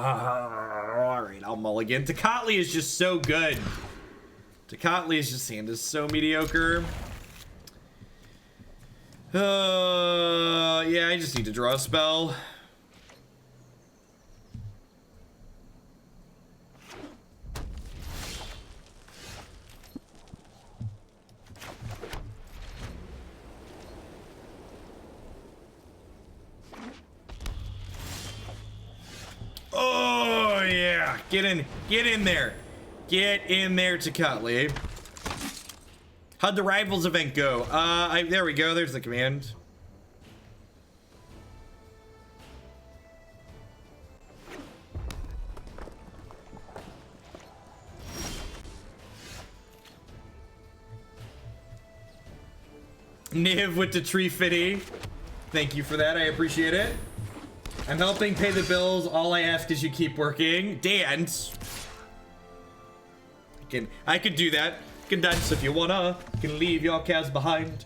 Speaker 1: Alright, I'll mulligan. Tocatli is just so good. Tocatli is just hand is so mediocre. Yeah, I just need to draw a spell. Oh yeah, get in there, Tocatli. How'd the Rivals event go? There we go. There's the command. Niv with the tree fitty. Thank you for that. I appreciate it. I'm helping pay the bills. All I ask is you keep working. Dance. I can do that. You can dance if you wanna. You can leave your cows behind.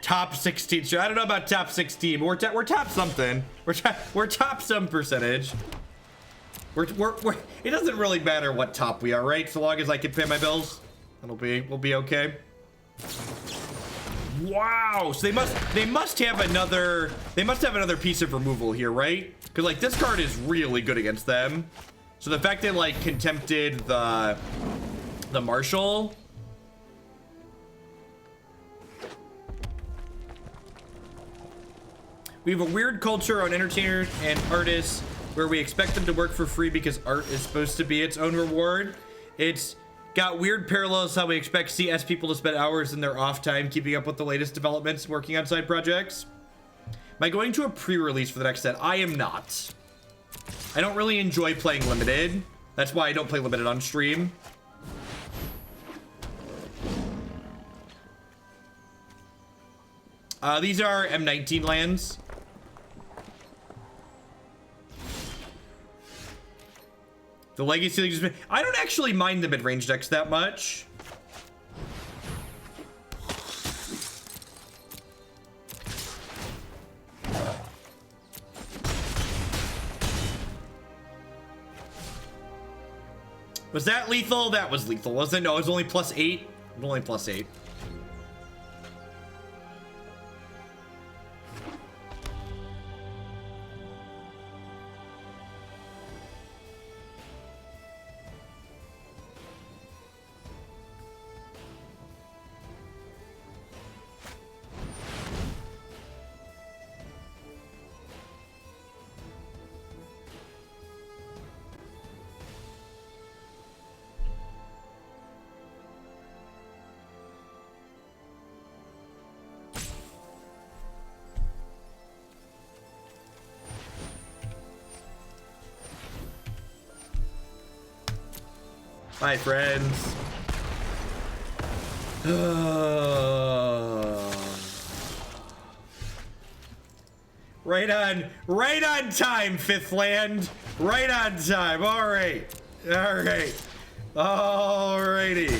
Speaker 1: Top 16. I don't know about top 16, but we're top something. We're top some percentage. It doesn't really matter what top we are, right? So long as I can pay my bills, we'll be okay. Wow, so they must have another piece of removal here, right? Because like this card is really good against them. So the fact they like contempted the Marshal. We have a weird culture on entertainers and artists where we expect them to work for free because art is supposed to be its own reward. It's got weird parallels how we expect CS people to spend hours in their off time keeping up with the latest developments, working on side projects. Am I going to a pre-release for the next set? I am not. I don't really enjoy playing limited. That's why I don't play limited on stream. These are M19 lands. The Legacy League I don't actually mind the mid-range decks that much. Was that lethal? That was lethal, wasn't it? No, it was only +8. It was only +8. Bye, friends. Right on time, Fifth Land. Right on time. All right. Alrighty.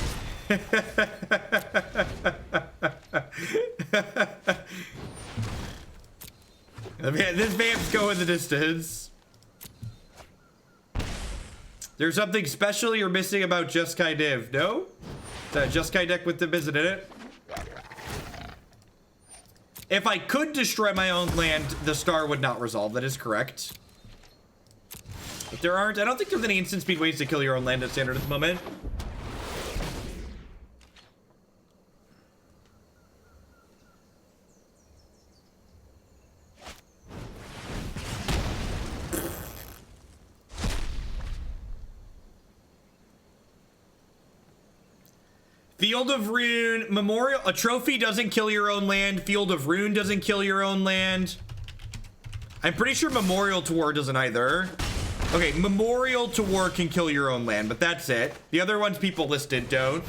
Speaker 1: Man, this vamp's going the distance. There's something special you're missing about Just Kai Div, no? That Just Kai deck with the visit in it. If I could destroy my own land, the star would not resolve. That is correct. But there aren't. I don't think there's any instant speed ways to kill your own land at standard at the moment. Field of Rune, Memorial, a trophy doesn't kill your own land. Field of Rune doesn't kill your own land. I'm pretty sure Memorial to War doesn't either. Okay, Memorial to War can kill your own land, but that's it. The other ones people listed don't.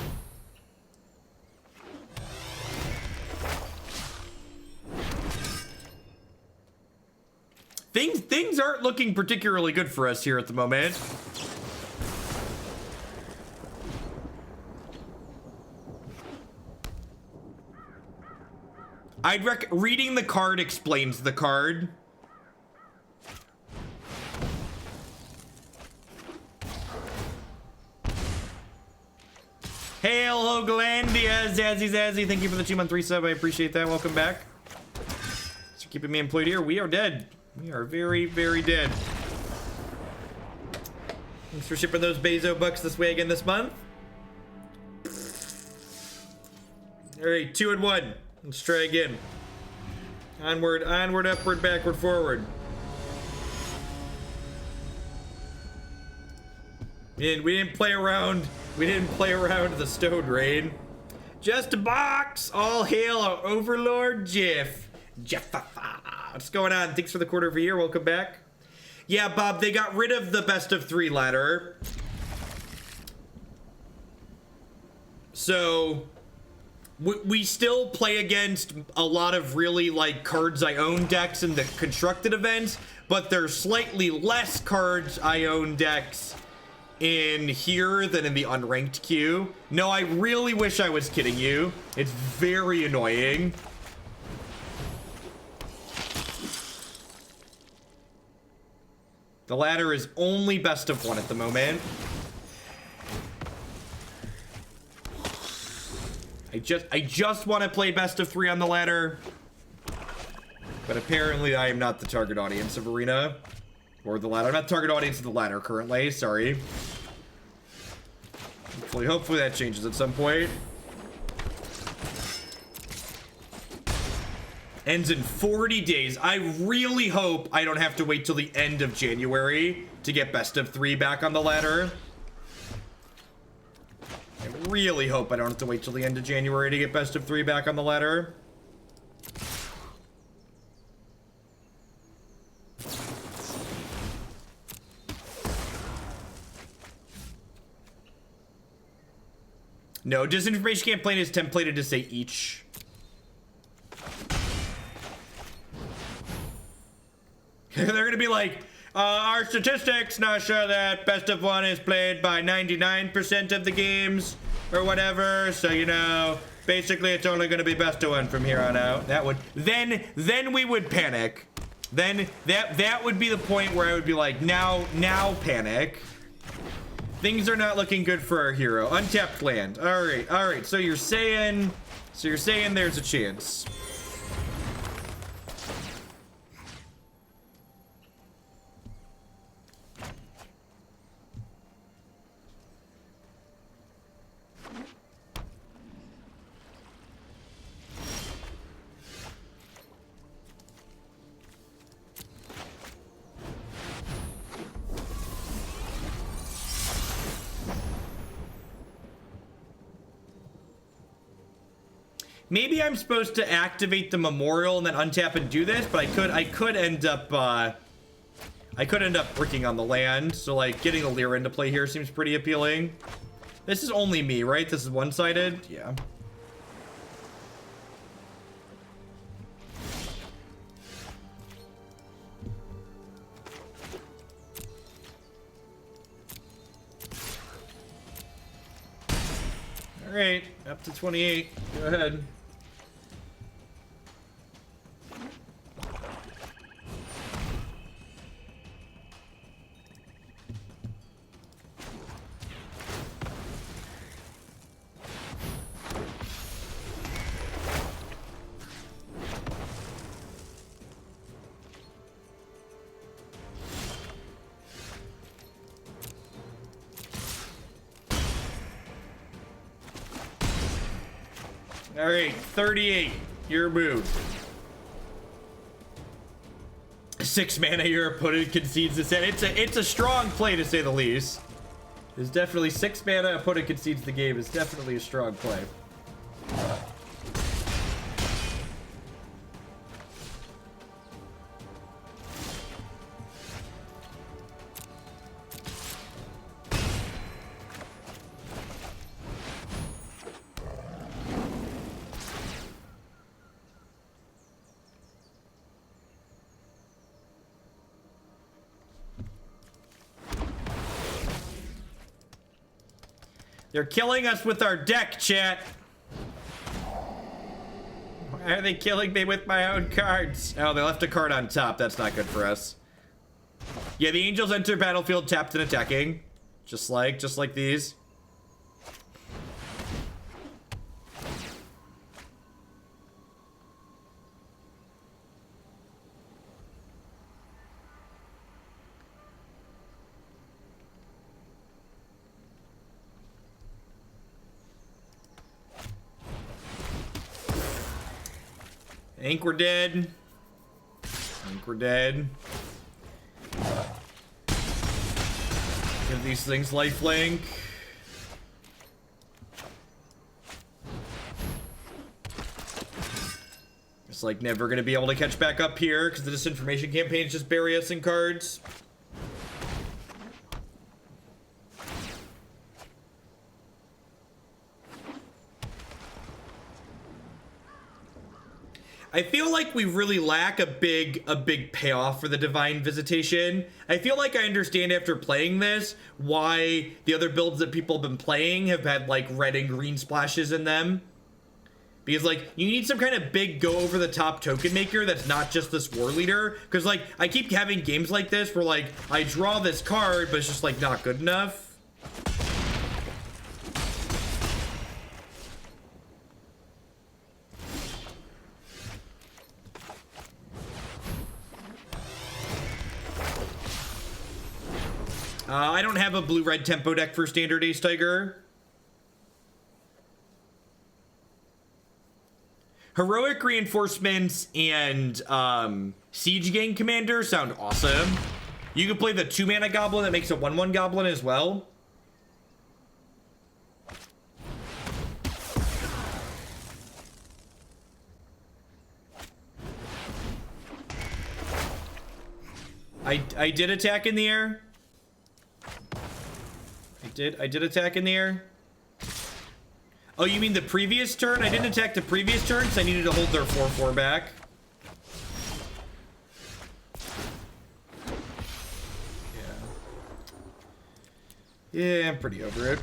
Speaker 1: Things aren't looking particularly good for us here at the moment. Reading the card explains the card. Hail Hoaglandia, Zazzy, thank you for the 2-month resub. I appreciate that. Welcome back. Thanks for keeping me employed here. We are dead. We are very, very dead. Thanks for shipping those Bezo bucks this way again this month. All right, 2 and 1. Let's try again. Onward, upward, backward, forward. We didn't play around. We didn't play around the Stone Rain. Just a box. All hail our Overlord Jeff. What's going on? Thanks for the quarter of a year. Welcome back. Yeah, Bob, they got rid of the best of 3 ladder. So we still play against a lot of really like cards I own decks in the constructed events, but there's slightly less cards I own decks in here than in the unranked queue. No, I really wish I was kidding you. It's very annoying. The ladder is only best of 1 at the moment. I just want to play best of 3 on the ladder. But apparently I am not the target audience of Arena. Or the ladder. I'm not the target audience of the ladder currently. Sorry. Hopefully that changes at some point. Ends in 40 days. I really hope I don't have to wait till the end of January to get best of 3 back on the ladder. I really hope I don't have to wait till the end of January to get best of 3 back on the ladder. No, disinformation campaign is templated to say each. They're gonna be like, our statistics now show that best of 1 is played by 99% of the games or whatever. So, you know, basically it's only gonna be best of 1 from here on out. That would, then we would panic. Then that would be the point where I would be like, now panic. Things are not looking good for our hero. Untapped land. All right. So you're saying there's a chance. Maybe I'm supposed to activate the memorial and then untap and do this, but I could end up bricking on the land. So like getting a Lyra into play here seems pretty appealing. This is only me, right? This is one-sided. Yeah. Alright, up to 28. Go ahead. All right, 38. Your move. 6 mana. Your opponent concedes the set. It's a strong play to say the least. It's definitely 6 mana. Opponent concedes the game. It's definitely a strong play. They're killing us with our deck, chat. Why are they killing me with my own cards? Oh, they left a card on top. That's not good for us. Yeah, the angels enter battlefield tapped and attacking. Just like these. I think we're dead. Give these things lifelink. It's like never gonna be able to catch back up here because the disinformation campaigns just bury us in cards. I feel like we really lack a big payoff for the Divine Visitation. I feel like I understand after playing this why the other builds that people have been playing have had like red and green splashes in them. Because like you need some kind of big go over the top token maker that's not just this war leader. Because like I keep having games like this where like I draw this card but it's just like not good enough. I don't have a blue-red tempo deck for Standard Ace Tiger. Heroic Reinforcements and Siege Gang Commander sound awesome. You can play the 2-mana Goblin that makes a 1/1 Goblin as well. I did attack in the air. I did attack in the air. Oh, you mean the previous turn? I didn't attack the previous turn because I needed to hold their 4/4 back. Yeah, I'm pretty over it.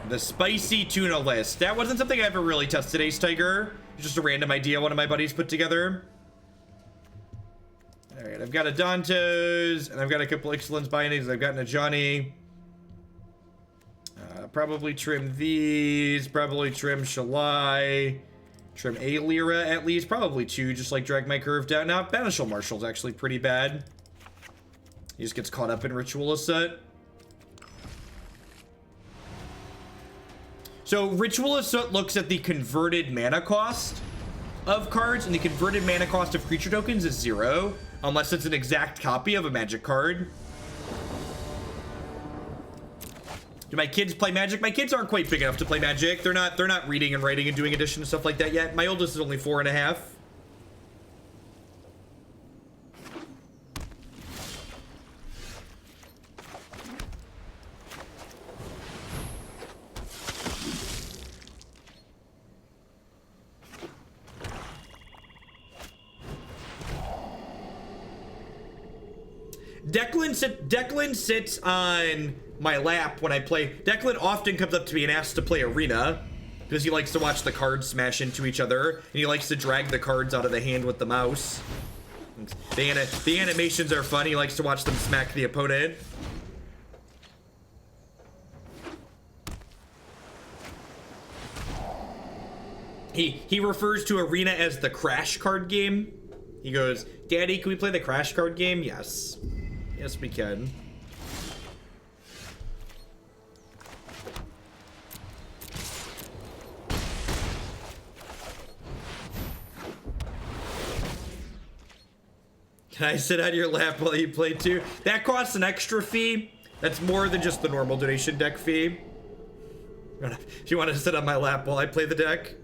Speaker 1: The spicy tuna list. That wasn't something I ever really tested, Ace Tiger. It was just a random idea one of my buddies put together. Alright, I've got Adantos, and I've got a couple Ixalan's bindings. I've got an Ajani. Probably trim these. Probably trim Shalai. Trim a Lyra at least. Probably 2, just like drag my curve down. Now, Benalish Marshal's actually pretty bad. He just gets caught up in Ritualist set. So, Ritualist set looks at the converted mana cost of cards, and the converted mana cost of creature tokens is 0, unless it's an exact copy of a magic card. Do my kids play Magic? My kids aren't quite big enough to play Magic. They're not reading and writing and doing addition and stuff like that yet. My oldest is only 4.5. Declan sits on my lap when I play. Declan often comes up to me and asks to play Arena because he likes to watch the cards smash into each other, and he likes to drag the cards out of the hand with the mouse. The animations are fun. He likes to watch them smack the opponent. He refers to Arena as the Crash card game. He goes, "Daddy, can we play the Crash card game?" Yes. Yes, we can. Can I sit on your lap while you play too? That costs an extra fee. That's more than just the normal donation deck fee. If you want to sit on my lap while I play the deck.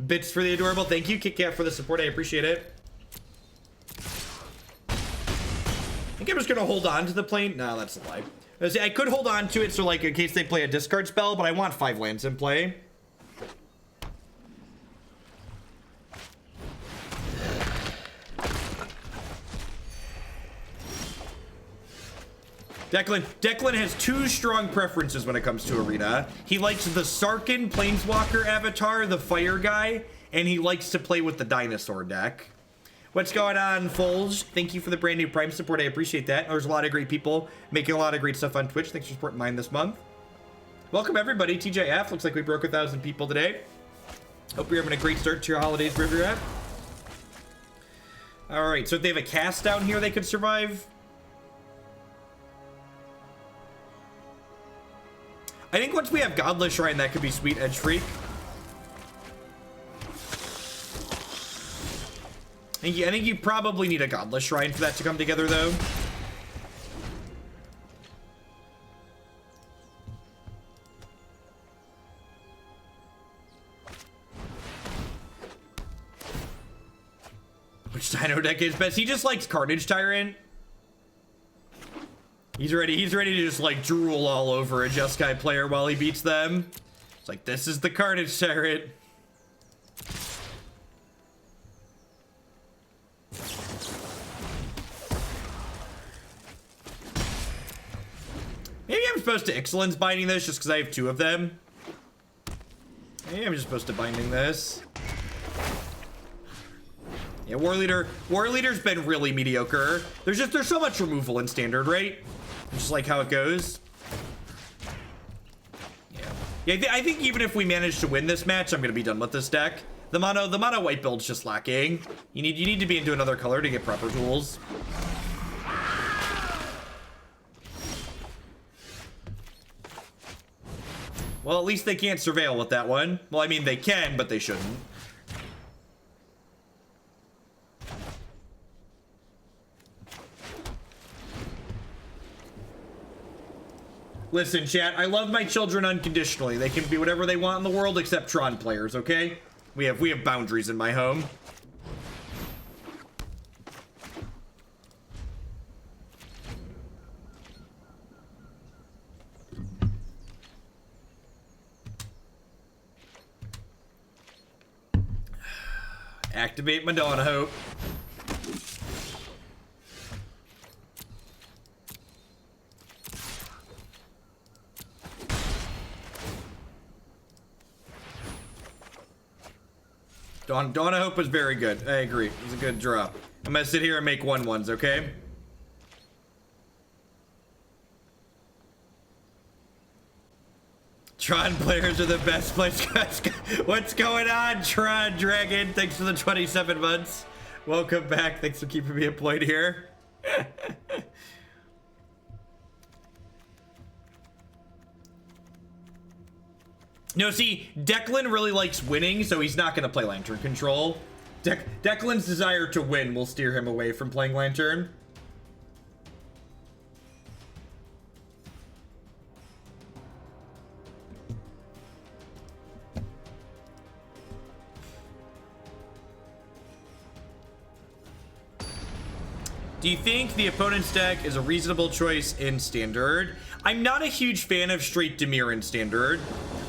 Speaker 1: Bits for the adorable. Thank you, Kit Kat, for the support. I appreciate it. I think I'm just gonna hold on to the plane. No, that's a lie. I could hold on to it so, like, in case they play a discard spell, but I want 5 lands in play. Declan has 2 strong preferences when it comes to Arena. He likes the Sarkin Planeswalker avatar, the fire guy, and he likes to play with the dinosaur deck. What's going on, Folge? Thank you for the brand new Prime support. I appreciate that. There's a lot of great people making a lot of great stuff on Twitch. Thanks for supporting mine this month. Welcome, everybody. TJF. Looks like we broke 1,000 people today. Hope you're having a great start to your holidays wherever you're at. All right, so if they have a cast down here, they could survive. I think once we have Godless Shrine, that could be sweet, Edge Freak. I think you probably need a Godless Shrine for that to come together, though. Which Dino deck is best? He just likes Carnage Tyrant. He's ready to just, like, drool all over a Jeskai player while he beats them. It's like, this is the Carnage Tyrant. Maybe I'm supposed to Ixalan's binding this just because I have 2 of them. Maybe I'm just supposed to binding this. Yeah, Warleader's been really mediocre. There's so much removal in Standard, right? Just like how it goes. Yeah, I think even if we manage to win this match, I'm gonna be done with this deck. The mono white build's just lacking. You need to be into another color to get proper tools. Well, at least they can't surveil with that one. Well, I mean, they can, but they shouldn't. Listen, chat, I love my children unconditionally. They can be whatever they want in the world except Tron players, okay? We have boundaries in my home. Activate Madonna Hope. Dawn of Hope was very good. I agree. It was a good draw. I'm gonna sit here and make 1/1s, okay? Tron players are the best place. What's going on, Tron Dragon? Thanks for the 27 months. Welcome back. Thanks for keeping me employed here. No, see, Declan really likes winning, so he's not going to play Lantern Control. Declan's desire to win will steer him away from playing Lantern. Do you think the opponent's deck is a reasonable choice in Standard? I'm not a huge fan of straight Dimir in Standard.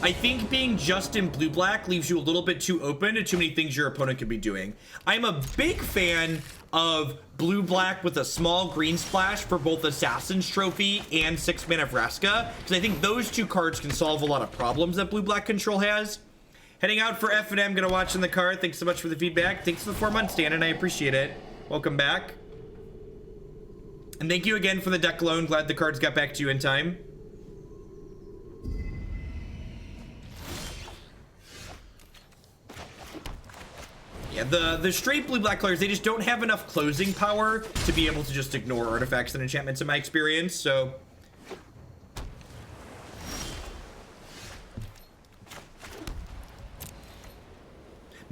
Speaker 1: I think being just in blue-black leaves you a little bit too open to too many things your opponent could be doing. I'm a big fan of blue-black with a small green splash for both Assassin's Trophy and 6-mana Vraska, because I think those two cards can solve a lot of problems that blue-black control has. Heading out for F&M, gonna watch in the car. Thanks so much for the feedback. Thanks for the 4-month stand, and I appreciate it. Welcome back. And thank you again for the deck loan. Glad the cards got back to you in time. Yeah, the straight blue-black colors, they just don't have enough closing power to be able to just ignore artifacts and enchantments in my experience, so...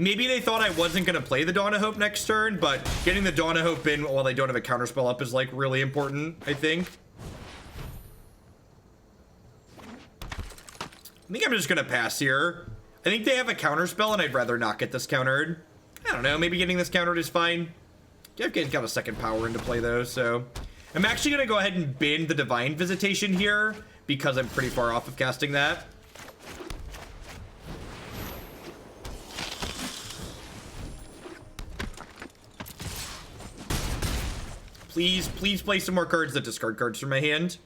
Speaker 1: Maybe they thought I wasn't going to play the Dawn of Hope next turn, but getting the Dawn of Hope in while they don't have a counterspell up is, like, really important, I think. I think I'm just going to pass here. I think they have a counterspell, and I'd rather not get this countered. I don't know, maybe getting this countered is fine. JFK's got a second power into play, though, so... I'm actually going to go ahead and bin the Divine Visitation here, because I'm pretty far off of casting that. Please, please play some more cards that discard cards from my hand.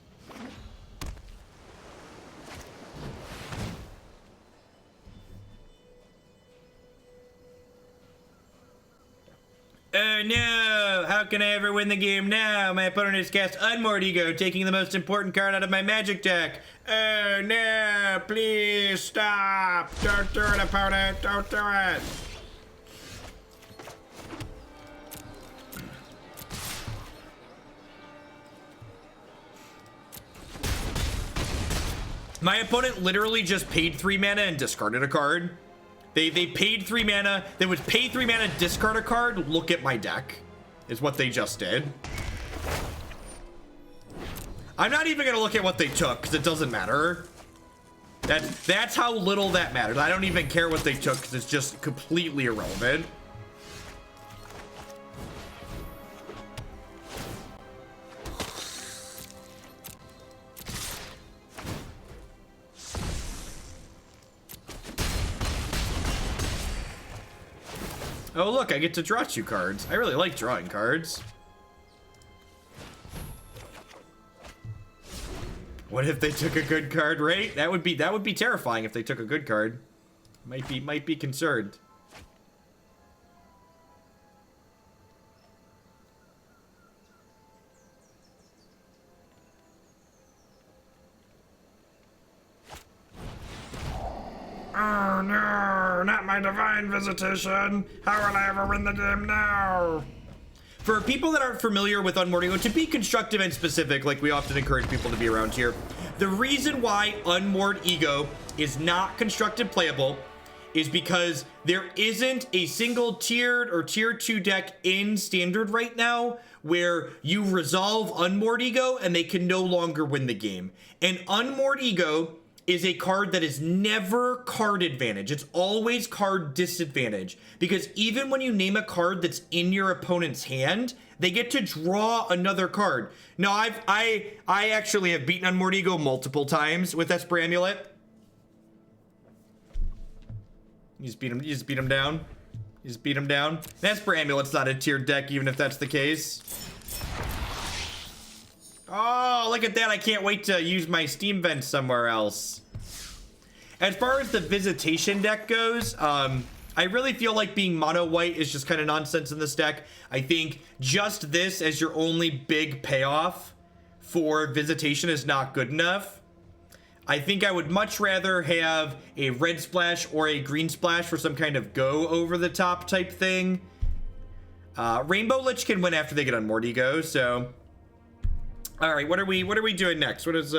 Speaker 1: Oh no! How can I ever win the game now? My opponent has cast Unmoored Ego, taking the most important card out of my Magic deck. Oh no! Please stop! Don't do it, opponent! Don't do it! My opponent literally just paid 3 mana and discarded a card. They paid 3 mana. They would pay 3 mana, discard a card. Look at my deck, is what they just did. I'm not even gonna look at what they took because it doesn't matter. That's how little that matters. I don't even care what they took because it's just completely irrelevant. Oh look, I get to draw 2 cards. I really like drawing cards. What if they took a good card, right? That would be terrifying if they took a good card. Might be concerned. Oh no, not my Divine Visitation. How will I ever win the game now? For people that aren't familiar with Unmoored Ego, to be constructive and specific, like we often encourage people to be around here, the reason why Unmoored Ego is not constructed playable is because there isn't a single tiered or tier 2 deck in Standard right now where you resolve Unmoored Ego and they can no longer win the game. And Unmoored Ego is a card that is never card advantage. It's always card disadvantage, because even when you name a card that's in your opponent's hand, they get to draw another card. No, I actually have beaten Unmoored Ego multiple times with Esper Amulet. You just beat him down. You just beat him down. Esper Amulet's not a tiered deck, even if that's the case. Oh, look at that. I can't wait to use my Steam Vent somewhere else. As far as the Visitation deck goes, I really feel like being mono white is just kind of nonsense in this deck. I think just this as your only big payoff for Visitation is not good enough. I think I would much rather have a red splash or a green splash for some kind of go over the top type thing. Rainbow Lich can win after they get Unmoored Ego, so... All right, what are we doing next? What is